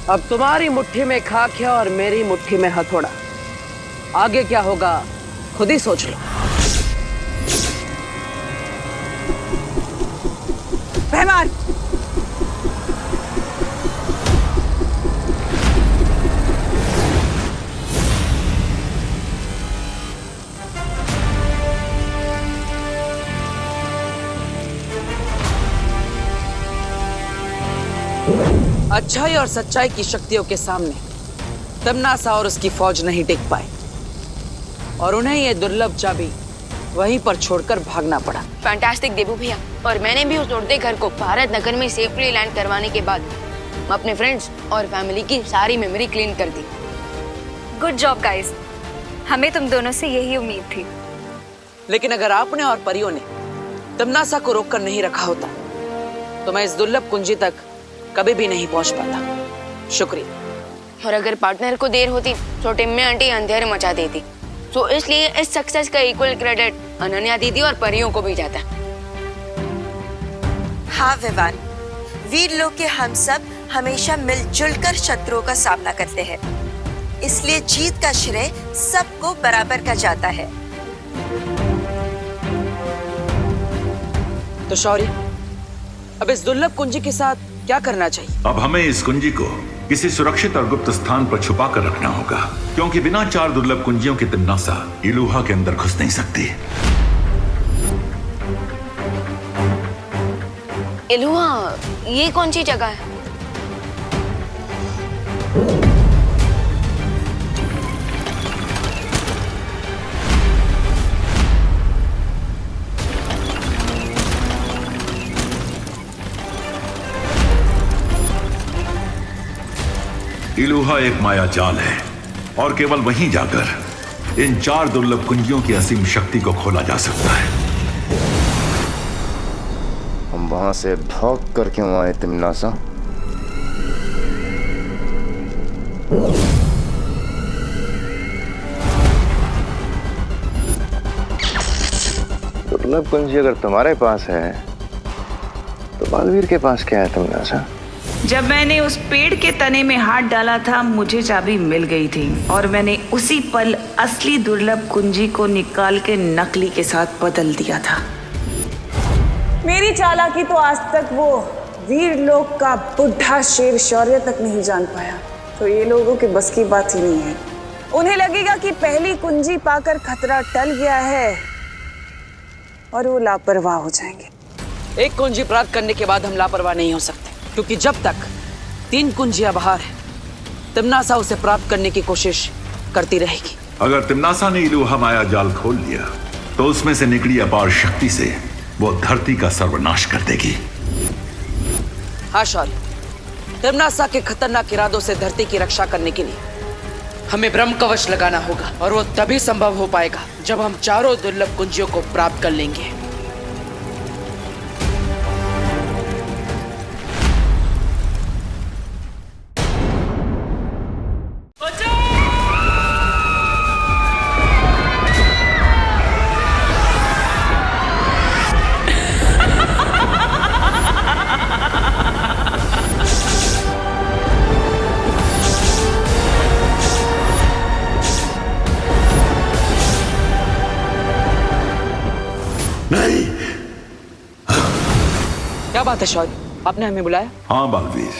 अब तुम्हारी मुट्ठी में खाक है और मेरी मुट्ठी में हथौड़ा। आगे क्या होगा खुद ही सोच लो। रहमान, अच्छाई और सच्चाई की शक्तियों के सामने तमन्ना और उसकी फौज नहीं टिक पाए और उन्हें ये दुर्लभ चाबी वहीं पर छोड़कर भागना पड़ा। फैंटास्टिक देबू भैया, और मैंने भी उस उड़ते घर को भारत नगर में सेफली लैंड करवाने के बाद अपने फ्रेंड्स और फैमिली की सारी मेमोरी क्लीन कर दी। गुड जॉब गाइस, हमें तुम दोनों से यही उम्मीद थी। लेकिन अगर आपने और परियों ने तमन्ना को रोककर नहीं रखा होता तो मैं इस दुर्लभ कुंजी तक कभी भी नहीं पहुंच पाता। शुक्रिया। और अगर पार्टनर को देर होती तो टिम्मी आंटी अंधेरे मचा देती। तो इसलिए इस सक्सेस का इक्वल क्रेडिट अनन्या दीदी और परियों को भी जाता। हाँ विवान, वीर लोग के हम सब हमेशा मिलजुल कर शत्रुओं का सामना करते हैं, इसलिए जीत का श्रेय सबको बराबर का जाता है। तो शौर्य, अब इस दुर्लभ कुंजी के साथ क्या करना चाहिए? अब हमें इस कुंजी को किसी सुरक्षित और गुप्त स्थान पर छुपा कर रखना होगा, क्योंकि बिना 4 दुर्लभ कुंजियों की तिम्नासा इलुहा के अंदर घुस नहीं सकती। इलुहा, ये कौन सी जगह है? इलुहा एक माया जाल है और केवल वहीं जाकर इन 4 दुर्लभ कुंजियों की असीम शक्ति को खोला जा सकता है। हम वहां से भाग कर क्यों आए तिम्नासा? दुर्लभ कुंजी अगर तुम्हारे पास है तो बालवीर के पास क्या है तिम्नासा? जब मैंने उस पेड़ के तने में हाथ डाला था मुझे चाबी मिल गई थी और मैंने उसी पल असली दुर्लभ कुंजी को निकाल के नकली के साथ बदल दिया था। मेरी चालाकी तो आज तक वो वीर लोक का बुढ़ा शेर शौर्य तक नहीं जान पाया, तो ये लोगों के बस की बात ही नहीं है। उन्हें लगेगा कि पहली कुंजी पाकर खतरा टल गया है और वो लापरवाह हो जाएंगे। एक कुंजी प्राप्त करने के बाद हम लापरवाह नहीं हो सकते, क्योंकि जब तक 3 कुंजियां बाहर है तिम्नासा उसे प्राप्त करने की कोशिश करती रहेगी। अगर तिम्नासा ने इलुहा माया जाल खोल लिया तो उसमें से निकली अपार शक्ति से वो धरती का सर्वनाश कर देगी। हाँ शौर्य, तिम्नासा के खतरनाक इरादों से धरती की रक्षा करने के लिए हमें ब्रह्म कवच लगाना होगा, और वो तभी संभव हो पाएगा जब हम 4 दुर्लभ कुंजियों को प्राप्त कर लेंगे। क्या बात है शौर्य, आपने हमें बुलाया? हाँ बालवीर,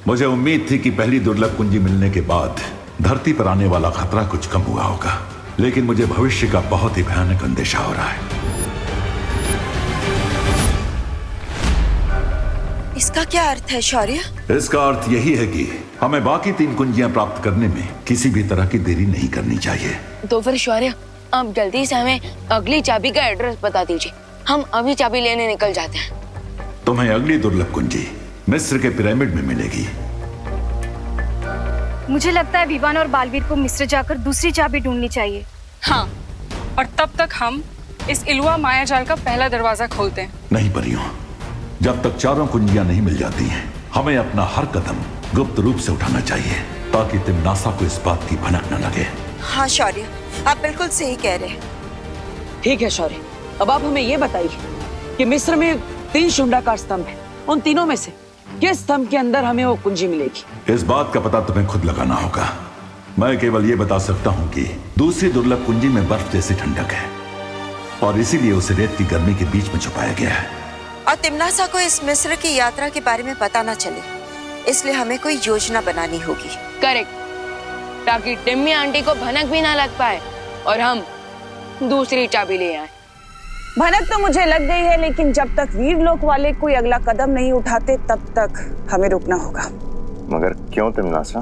मुझे उम्मीद थी कि पहली दुर्लभ कुंजी मिलने के बाद धरती पर आने वाला खतरा कुछ कम हुआ होगा, लेकिन मुझे भविष्य का बहुत ही भयानक अंदेशा हो रहा है। इसका क्या अर्थ है शौर्य? इसका अर्थ यही है कि हमें बाकी 3 कुंजियां प्राप्त करने में किसी भी तरह की देरी नहीं करनी चाहिए। तो फिर शौर्य, आप जल्दी से हमें अगली चाबी का एड्रेस बता दीजिए, हम अभी चाबी लेने निकल जाते हैं। तुम्हें अगली दुर्लभ कुंजी मिस्र के पिरामिड में मिलेगी। मुझे लगता है विवान और बालवीर को मिस्र जाकर दूसरी चाबी ढूंढनी चाहिए। हाँ, और तब तक हम इस इलुहा माया जाल का पहला दरवाजा खोलते हैं। नहीं परियों, जब तक 4 कुंजियां नहीं मिल जाती हैं, हमें अपना हर कदम गुप्त रूप से उठाना चाहिए, ताकि तिम्नासा को इस बात की भनक न लगे। हाँ शौर्य, आप बिल्कुल सही कह रहे हैं। ठीक है शौर्य, अब आप हमें ये बताइए कि मिस्र में 3 शुंडाकार स्तंभ है, उन तीनों में से किस स्तंभ के अंदर हमें वो कुंजी मिलेगी? इस बात का पता तुम्हें खुद लगाना होगा। मैं केवल ये बता सकता हूँ कि दूसरी दुर्लभ कुंजी में बर्फ जैसी ठंडक है और इसीलिए उसे रेत की गर्मी के बीच में छुपाया गया है। और तिम्नासा को इस मिस्र की यात्रा के बारे में पता न चले, इसलिए हमें कोई योजना बनानी होगी। करेक्ट, ताकि टिम्मी आंटी को भनक भी ना लग पाए और हम दूसरी चाबी ले आए। भनक तो मुझे लग गई है, लेकिन जब तक वीर लोक वाले कोई अगला कदम नहीं उठाते तब तक हमें रुकना होगा। मगर क्यों तिम्नासा?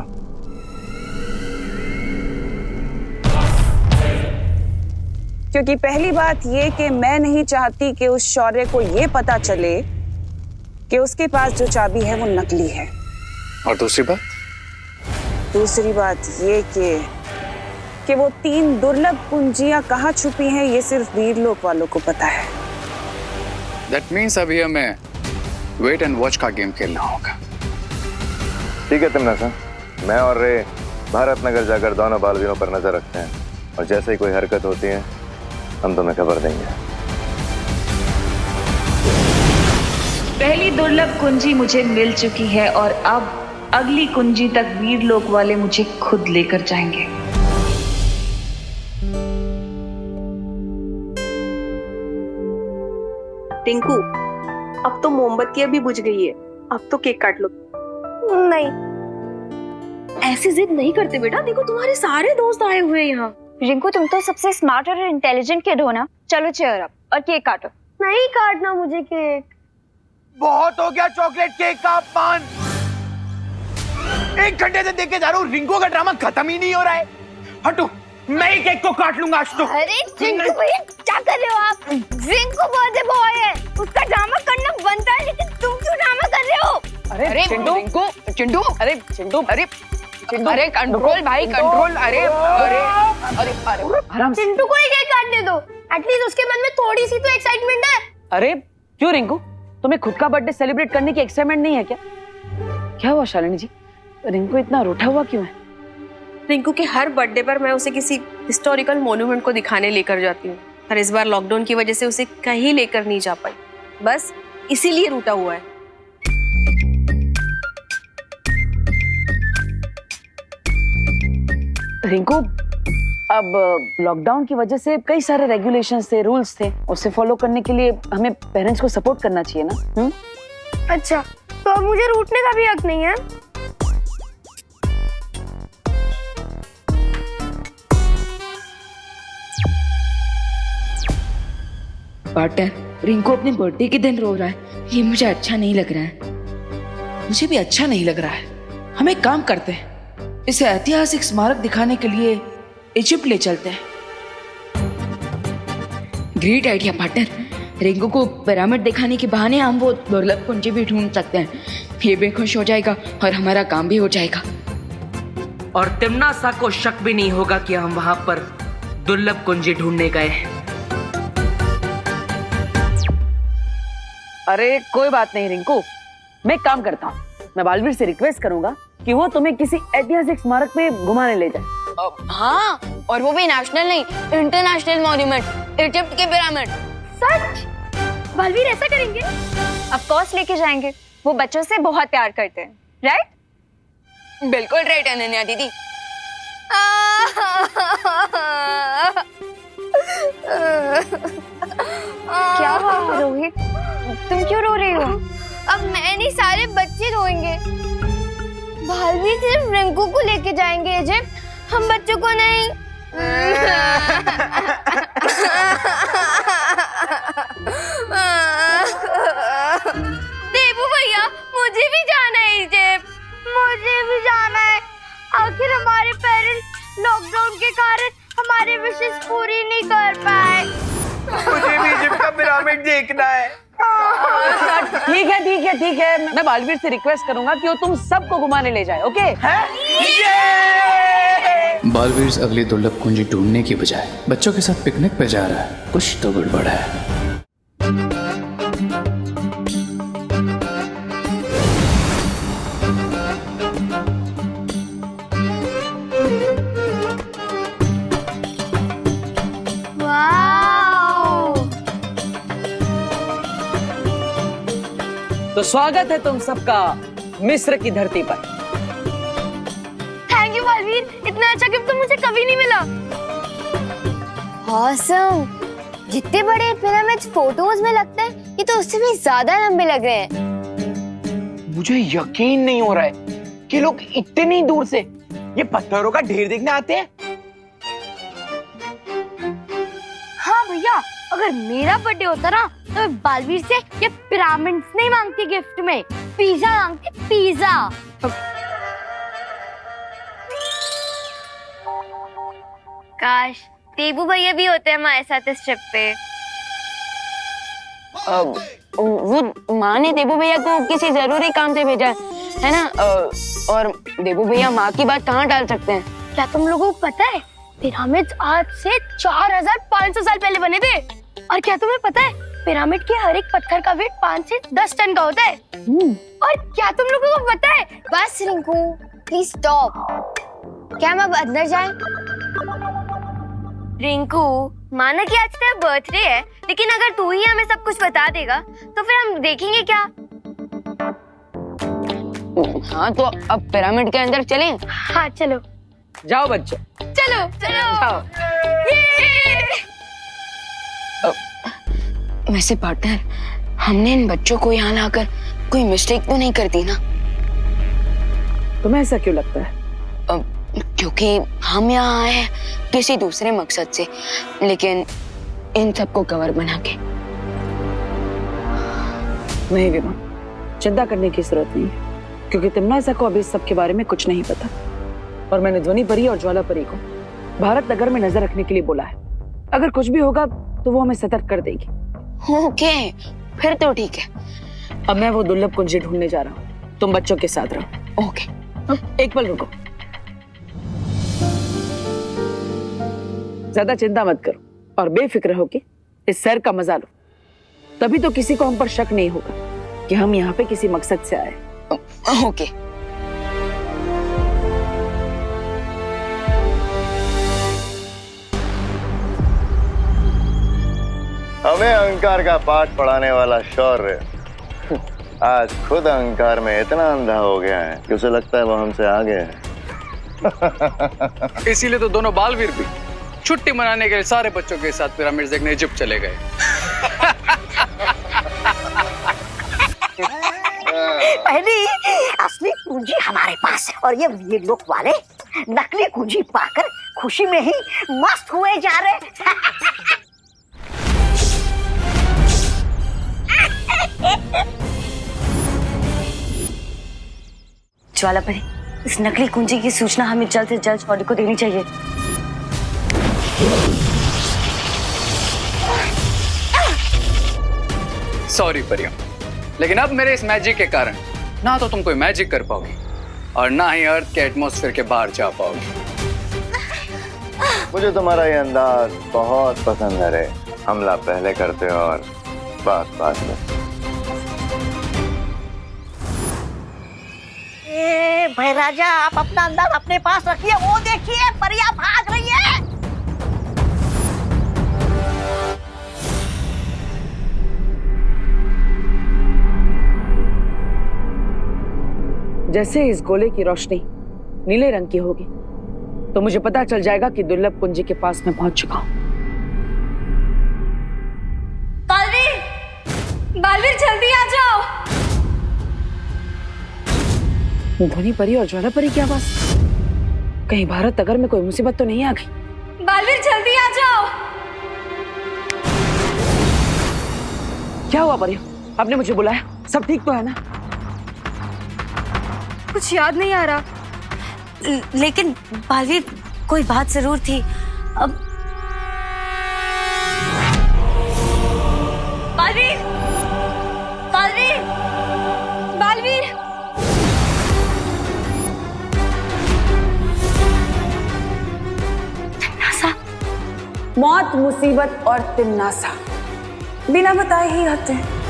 क्योंकि पहली बात ये कि मैं नहीं चाहती कि उस शौर्य को ये पता चले कि उसके पास जो चाबी है वो नकली है। और दूसरी बात? दूसरी बात ये कि वो 3 दुर्लभ कुंजियां कहाँ छुपी हैं ये सिर्फ वीर लोक वालों को पता है। That means अभी हमें वेट एंड वॉच का गेम खेलना होगा। ठीक है तिम्नासा, मैं और रे भारत नगर जाकर दोनों बालवीरों पर नजर रखते हैं, और जैसे ही कोई हरकत होती है हम तुम्हें खबर देंगे। पहली दुर्लभ कुंजी मुझे मिल चुकी है और अब अगली कुंजी तक वीर लोक वाले मुझे खुद लेकर जाएंगे। टिंकू, अब तो मोमबत्तियां भी बुझ गई है, अब तो केक काट लो। नहीं, ऐसी जिद नहीं करते बेटा, देखो तुम्हारे सारे दोस्त आए हुए हैं यहाँ। रिंकू तुम तो सबसे स्मार्ट और इंटेलिजेंट किड हो ना। चलो चेयर अप और केक काटो। नहीं काटना मुझे केक। बहुत हो गया चॉकलेट केक का अपमान। 1 घंटे से देखे जा रहा हूँ, रिंकू का ड्रामा खत्म ही नहीं हो रहा है। हटो, मैं ही केक को काट लूंगा आज तो। अरे रिंकू भैया क्या कर रहे हो आप? रिंकू बर्थडे बॉय है, उसका ड्रामा करना बनता है, लेकिन तुम क्यों ड्रामा कर रहे हो? अरे चिंटू, चिंटू, अरे चिंटू, अरे चिंटू, अरे कंट्रोल भाई कंट्रोल। अरे अरे अरे अरे आराम से। चिंटू को ही केक काटने दो, एटलीस्ट उसके मन में थोड़ी सी तो एक्साइटमेंट है। अरे क्यों रिंकू, तुम्हें खुद का बर्थडे सेलिब्रेट करने की एक्साइटमेंट नहीं है क्या? क्या हुआ शालिनी जी, रिंकू इतना रूठा हुआ क्यों है? रिंकू के हर बर्थडे पर मैं उसे किसी हिस्टोरिकल मॉन्यूमेंट को दिखाने लेकर जाती हूँ, पर इस बार लॉकडाउन की वजह से उसे कहीं लेकर नहीं जा पाई, बस इसीलिए रूठा हुआ है। रिंकू, अब लॉकडाउन की वजह से कई सारे रेगुलेशंस थे, रूल्स थे, उसे फॉलो करने के लिए हमें पेरेंट्स को सपोर्ट करना चाहिए ना। अच्छा, तो अब मुझे रूठने का भी हक नहीं है? पार्टनर, रिंकू अपने बर्थडे के दिन रो रहा है, ये मुझे अच्छा नहीं लग रहा है। मुझे भी अच्छा नहीं लग रहा है। हम एक काम करते हैं, इसे ऐतिहासिक स्मारक दिखाने के लिए इजिप्ट ले चलते हैं। Great idea partner. रिंकू को पिरामिड दिखाने के बहाने हम वो दुर्लभ कुंजी भी ढूंढ सकते हैं। ये भी खुश हो जाएगा और हमारा काम भी हो जाएगा। और तिम्नासा को शक भी नहीं होगा कि हम वहां पर दुर्लभ कुंजी ढूंढने गए हैं। अरे कोई बात नहीं रिंकू, मैं एक काम करता हूँ, मैं बालवीर से रिक्वेस्ट करूंगा कि वो तुम्हें किसी ऐतिहासिक स्मारक पे घुमाने ले जाए। हाँ, और वो भी नेशनल नहीं, इंटरनेशनल मॉन्यूमेंट, इजिप्ट के पिरामिड। सच? बालवीर ऐसा करेंगे? ऑफ कोर्स लेके जाएंगे, वो बच्चों से बहुत प्यार करते हैं, राइट? बिल्कुल राइट अनन्या दीदी। क्या हुआ रोहित, तुम क्यों रो रही हो? अब मैं नहीं, सारे बच्चे रोएंगे। बालवीर सिर्फ रिंकू को लेके जाएंगे इजिप्ट, हम बच्चों को नहीं। देबू भैया, मुझे भी जाना है इजिप्ट। मुझे भी जाना है। आखिर हमारे पेरेंट्स लॉकडाउन के कारण हमारे विशेष पूरी नहीं कर पाए। मुझे भी इजिप्ट का पिरामिड देखना है। ठीक है ठीक है ठीक है, मैं बालवीर से रिक्वेस्ट करूंगा कि वो तुम सबको घुमाने ले जाए। ओके? बालवीर अगली दुर्लभ कुंजी ढूंढने की बजाय बच्चों के साथ पिकनिक पे जा रहा है, कुछ तो गड़बड़ है। तो स्वागत है तुम सबका मिस्र की धरती पर। थैंक यू बालवीर, इतना अच्छा गिफ्ट तो मुझे कभी नहीं मिला। ऑसम, जितने बड़े पिरामिड्स फोटोज में लगते हैं, ये तो उससे भी ज्यादा लंबे लग रहे हैं। मुझे यकीन नहीं हो रहा है कि लोग इतनी दूर से ये पत्थरों का ढेर देखने आते हैं। हाँ भैया, अगर मेरा बर्थडे होता ना तो मैं बालवीर से ये पिरामिड्स नहीं मांगती गिफ्ट में, पिज्जा मांगती, पिज्जा। काश देबू भैया भी होते हैं हमारे साथ इस ट्रिप पे। वो माँ ने देबू भैया को किसी जरूरी काम से भेजा है ना, और देबू भैया माँ की बात कहाँ टाल सकते हैं? क्या तुम लोगों को पता है पिरामिड्स आज से 4500 साल पहले बने थे? और क्या तुम्हें पता है पिरामिड के हर एक पत्थर का वेट 5 से 10 टन का होता है? और क्या तुम लोगों को पता है? बस रिंकू, प्लीज स्टॉप। क्या हम अब अंदर जाएं? रिंकू, माना कि आज तेरा बर्थडे है, लेकिन अगर तू ही हमें सब कुछ बता देगा तो फिर हम देखेंगे क्या? हाँ, तो अब पिरामिड के अंदर चलें? हाँ चलो। जाओ बच्चों, चलो चलो। जाओ। वैसे पार्टनर, हमने इन बच्चों को यहाँ लाकर कोई मिस्टेक तो नहीं कर दी ना? तुम्हें ऐसा क्यों लगता है? क्योंकि हम यहाँ आए हैं किसी दूसरे मकसद से, लेकिन इन सबको कवर बना के। नहीं विमा, चिंता करने की जरूरत नहीं है, क्योंकि तिमनासा को अभी इस सब के बारे में कुछ नहीं पता। और मैंने ध्वनि परी और ज्वाला परी को भारत नगर में नजर रखने के लिए बोला है। अगर कुछ भी होगा तो वो हमें सतर्क कर देगी। ओके, फिर तो ठीक है। अब मैं वो दुर्लभ कुंजी ढूंढने जा रहा हूँ, तुम बच्चों के साथ रहो। ओके। एक पल रुको, ज्यादा चिंता मत करो और बेफिक्र हो के इस सैर का मजा लो। तभी तो किसी को हम पर शक नहीं होगा कि हम यहाँ पे किसी मकसद से आए। ओके। हमें अहंकार का पाठ पढ़ाने वाला शौर्य आज खुद अहंकार में इतना अंधा हो गया है कि उसे लगता है वो हमसे आगे है। इसीलिए तो दोनों बालवीर भी छुट्टी मनाने के लिए सारे बच्चों के साथ पिरामिड देखने इजिप्ट चले गए। पहली असली कुंजी हमारे पास है और ये लोग वाले नकली कुंजी पाकर खुशी में ही मस्त हुए जा रहे। ज्वाला परी, इस नकली कुंजी की सूचना हमें जल्द से जल्द शौर्य को देनी चाहिए। सॉरी परियों, लेकिन अब मेरे इस मैजिक के कारण ना तो तुम कोई मैजिक कर पाओगी और ना ही अर्थ के एटमॉस्फेयर के बाहर जा पाओगी। मुझे तुम्हारा ये अंदाज बहुत पसंद है रे। हमला पहले करते हो और बात बात में। भाई राजा, आप अपना अंदाज अपने पास रखिए। वो देखिए परिया भाग रही है। जैसे इस गोले की रोशनी नीले रंग की होगी तो मुझे पता चल जाएगा कि दुर्लभ कुंजी के पास मैं पहुंच चुका हूं। बालवीर, बालवीर जल्दी आ जाओ। ध्वनि परी और ज्वाला परी की आवाज। कहीं भारत नगर में कोई मुसीबत तो नहीं आ गई? बालवीर जल्दी आ जाओ। क्या हुआ परी? आपने मुझे बुलाया? सब ठीक तो है ना? कुछ याद नहीं आ रहा, लेकिन बालवीर कोई बात जरूर थी। अब बालवीर, बालवीर, बालवीर। मौत, मुसीबत और तिमनासा बिना बताए ही आते हैं।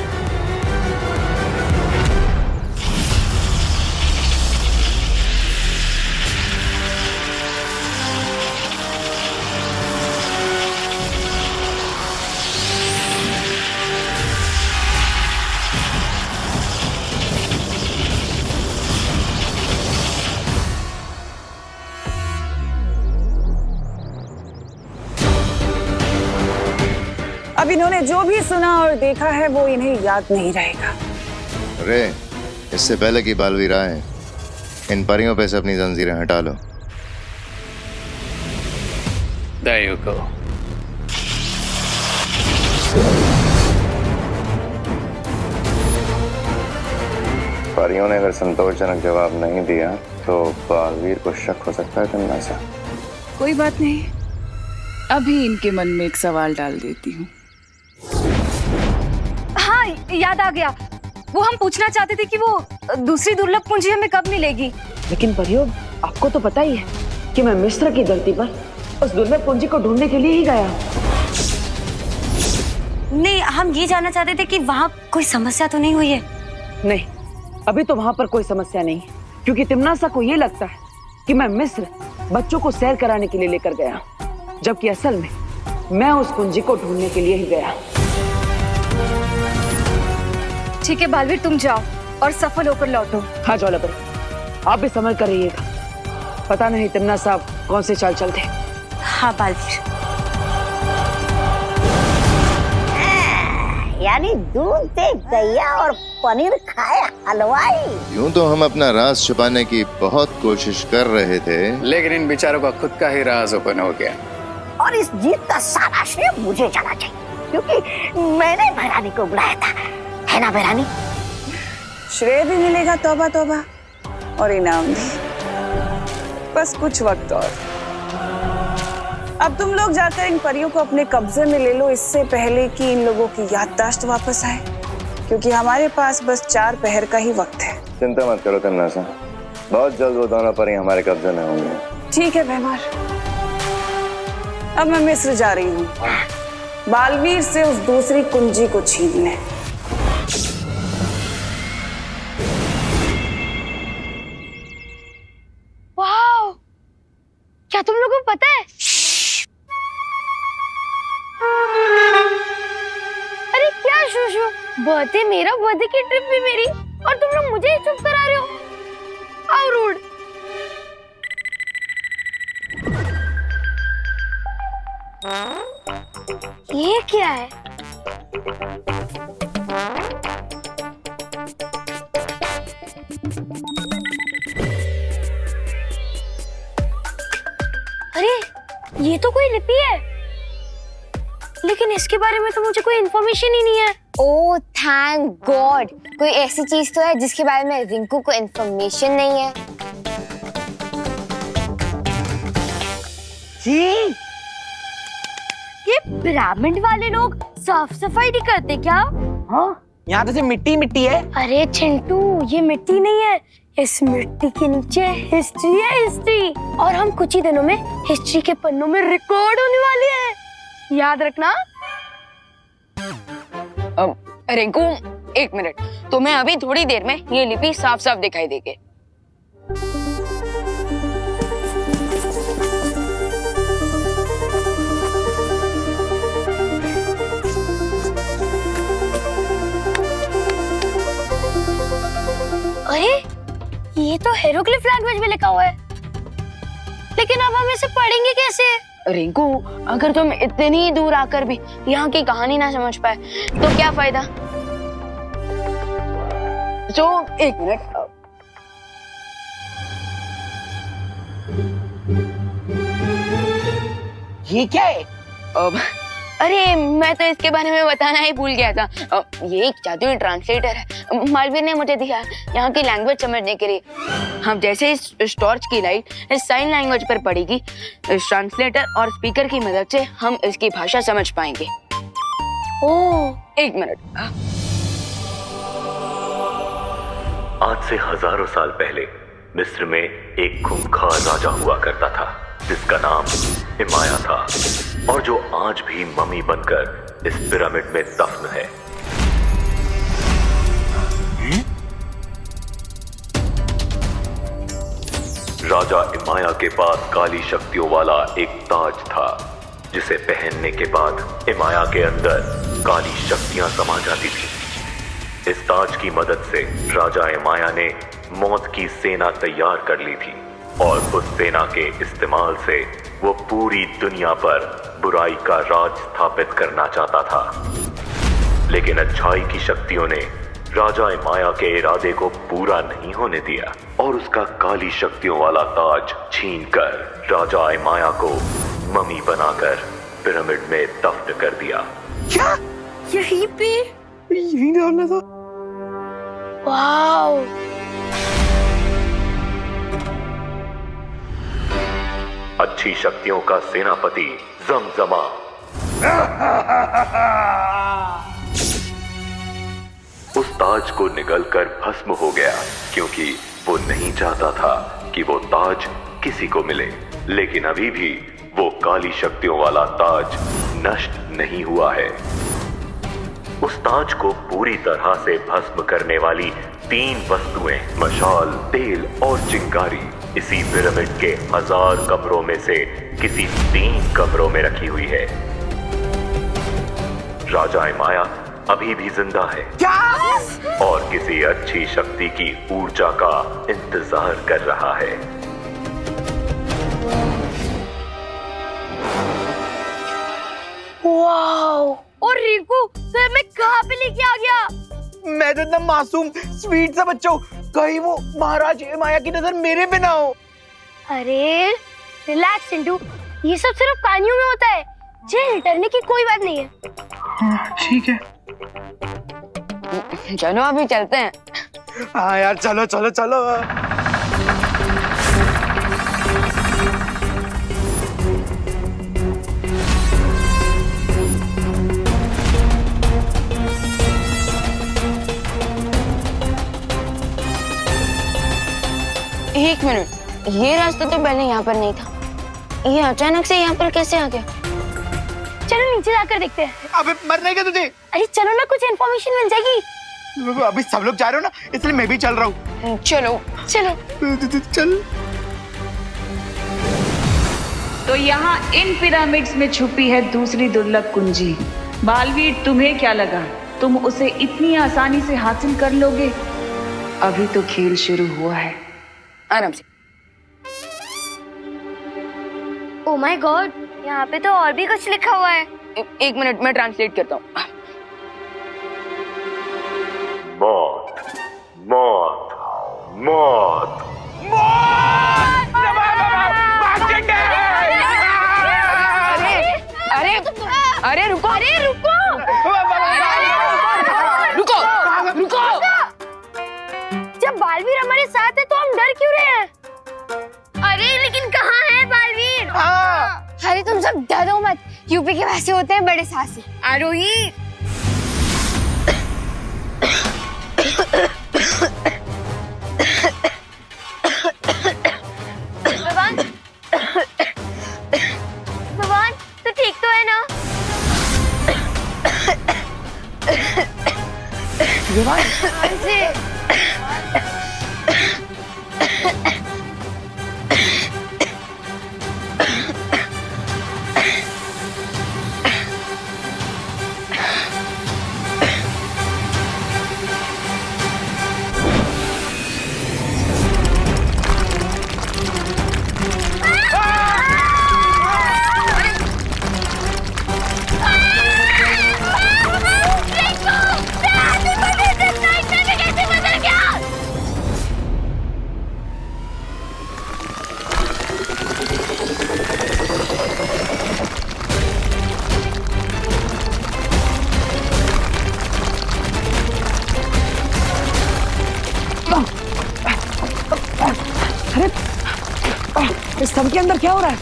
अब इन्होंने जो भी सुना और देखा है वो इन्हें याद नहीं रहेगा। अरे इससे पहले कि बालवीर आए, इन परियों पे से अपनी जंजीरें हटा लो। There you go. परियों ने अगर संतोषजनक जवाब नहीं दिया तो बालवीर को शक हो सकता है तिमनासा। कोई बात नहीं, अभी इनके मन में एक सवाल डाल देती हूँ। हाँ, याद आ गया। वो हम पूछना चाहते थे कि वो दूसरी दुर्लभ कुंजी हमें कब मिलेगी। लेकिन परियों, आपको तो पता ही है कि मैं मिस्र की धरती पर उस दुर्लभ कुंजी को ढूंढने के लिए ही गया। नहीं, हम ये जानना चाहते थे कि वहाँ कोई समस्या तो नहीं हुई है। नहीं, अभी तो वहां पर कोई समस्या नहीं है, क्योंकि तिमनासा को ये लगता है कि मैं मिस्र बच्चों को सैर कराने के लिए लेकर गया, जबकि असल में मैं उस कुंजी को ढूंढने के लिए ही गया। ठीक है बालवीर, तुम जाओ और सफल होकर लौटो। हाँ ज्वाला परी, आप भी संभल कर रहिएगा। पता नहीं तिमनासा कौन से चाल चलते। हाँ बालवीर। यानी दूध दे गैया और पनीर खाए हलवाई। यूं तो हम अपना राज छुपाने की बहुत कोशिश कर रहे थे, लेकिन इन बेचारों का खुद का ही राज ओपन हो गया। और इस जीत का सारा श्रेय मुझे जाना चाहिए, क्योंकि मैंने भैरानी को बुलाया था, है ना भैरानी? श्रेय भी मिलेगा, तौबा तौबा, और इनाम भी। बस कुछ वक्त और। अब तुम लोग जाकर इन परियों को अपने कब्जे में ले लो, इससे पहले कि इन लोगों की याददाश्त वापस आए, क्योंकि हमारे पास बस 4 पहर का ही वक्त है। चिंता मत करो तन्नासा, बहुत जल्द वो दोनों परी हमारे कब्जे में होंगे। ठीक है भैमार, अब मैं मिस्र जा रही हूँ बालवीर से उस दूसरी कुंजी को छीनने। वाह, क्या तुम लोगों को पता है? अरे क्या शूशु, बर्थडे मेरा, बर्थडे की ट्रिप भी मेरी, और तुम लोग मुझे ही चुप करा रहे हो। How rude. ये क्या है? अरे ये तो कोई लिपि है, लेकिन इसके बारे में तो मुझे कोई इन्फॉर्मेशन ही नहीं है। ओह थैंक गॉड, कोई ऐसी चीज तो है जिसके बारे में रिंकू को इन्फॉर्मेशन नहीं है। जी, ये पिरामिड वाले लोग साफ सफाई नहीं करते क्या? हाँ, यहाँ तो सिर्फ मिट्टी मिट्टी है। अरे चिंटू, ये मिट्टी नहीं है, इस मिट्टी के नीचे हिस्ट्री है, हिस्ट्री। और हम कुछ ही दिनों में हिस्ट्री के पन्नों में रिकॉर्ड होने वाले हैं, याद रखना। रिंकू, 1 मिनट, तुम्हें अभी थोड़ी देर में ये लिपि साफ साफ दिखाई देगी। अरे ये तो हिएरोग्लिफ लैंग्वेज में लिखा हुआ है, लेकिन अब हम इसे पढ़ेंगे कैसे? रिंकू, अगर तुम इतनी दूर आकर भी यहाँ की कहानी ना समझ पाए तो क्या फायदा? तो 1 मिनट, ये क्या है? अरे मैं तो इसके बारे में बताना ही भूल गया था। ये एक जादुई ट्रांसलेटर है, मालवीर ने मुझे दिया यहाँ की लैंग्वेज समझने के लिए। हम जैसे इस टॉर्च की लाइट इस साइन लैंग्वेज पर पड़ेगी, इस ट्रांसलेटर और स्पीकर की मदद से हम इसकी भाषा समझ पाएंगे। ओह, 1 मिनट। आज से हजारों साल पहले मिस्र में एक खूंखार राजा हुआ करता था, जिसका नाम हिमाया था, और जो आज भी मम्मी बनकर इस पिरामिड में दफन है। राजा हिमाया के पास काली शक्तियों वाला एक ताज था, जिसे पहनने के बाद हिमाया के अंदर काली शक्तियां समा जाती थी। इस ताज की मदद से राजा हिमाया ने मौत की सेना तैयार कर ली थी, और उस सेना के इस्तेमाल से वो पूरी दुनिया पर बुराई का राज स्थापित करना चाहता था। लेकिन अच्छाई की शक्तियों ने राजा हिमाया के इरादे को पूरा नहीं होने दिया, और उसका काली शक्तियों वाला ताज छीनकर राजा हिमाया को मम्मी बनाकर पिरामिड में दफन कर दिया। क्या यहीं पे? यहीं डालना था। वाओ, अच्छी शक्तियों का सेनापति जमजमा उस ताज को निगलकर भस्म हो गया, क्योंकि वो नहीं चाहता था कि वो ताज किसी को मिले। लेकिन अभी भी वो काली शक्तियों वाला ताज नष्ट नहीं हुआ है। उस ताज को पूरी तरह से भस्म करने वाली 3 वस्तुएं, मशाल, तेल और चिंगारी, इसी पिरामिड के 1000 कमरों में से किसी 3 कमरों में रखी हुई है। राजा हिमाया अभी भी जिंदा है, क्या? और किसी अच्छी शक्ति की ऊर्जा का इंतजार कर रहा है। वाओ, और रिंकू तो मैं कहाँ पे लेके आ गया? मैं तो इतना मासूम स्वीट सा बच्चा हूँ, कहीं वो महाराज माया की नजर मेरे पे ना हो। अरे रिलैक्स चिंटू, ये सब सिर्फ कहानियों में होता है, जेल डरने की कोई बात नहीं है। ठीक है, चलो अभी चलते हैं। हाँ यार चलो चलो चलो। एक मिनट, ये रास्ता तो पहले यहाँ पर नहीं था, ये अचानक से यहाँ पर कैसे आ गया? चलो नीचे जाकर देखते हैं। अबे मरने का तुझे? अरे चलो ना, कुछ इन्फॉर्मेशन मिल जाएगी। अभी सब लोग जा रहे हो ना, इसलिए मैं भी चल रहा हूँ। चलो चलो चल। तो यहाँ इन पिरामिड्स में छुपी है दूसरी दुर्लभ कुंजी। बालवीर, तुम्हें क्या लगा तुम उसे इतनी आसानी से हासिल कर लोगे? अभी तो खेल शुरू हुआ है। आराम से। ओह माय गॉड, यहाँ पे तो और भी कुछ लिखा हुआ है। एक मिनट, मैं ट्रांसलेट करता हूँ। मौत, मौत, मौत, अरे अरे रुको, अरे रुको, रुको, रुको। जब बालवीर हमारे साथ है तो हम डर क्यों रहे हैं? अरे लेकिन कहाँ है बालवीर? अरे तुम सब डरो मत, यूपी के वैसे होते हैं बड़े साहसी। आरोही, भगवान, भगवान तो ठीक तो है ना? भगवान से इस स्तंभ के अंदर क्या हो रहा है?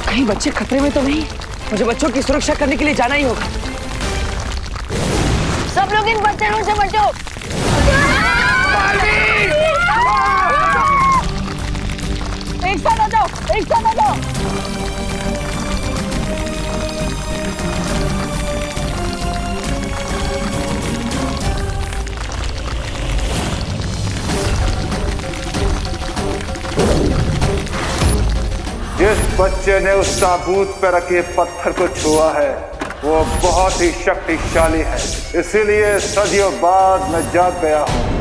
कहीं बच्चे खतरे में तो नहीं? मुझे बच्चों की सुरक्षा करने के लिए जाना ही होगा। सब लोग इन बच्चों से बचो। एक साथ आ जाओ, एक साथ आ जाओ। जिस बच्चे ने उस ताबूत पर रखे पत्थर को छुआ है वो बहुत ही शक्तिशाली है, इसीलिए सदियों बाद मैं जाग गया हूँ।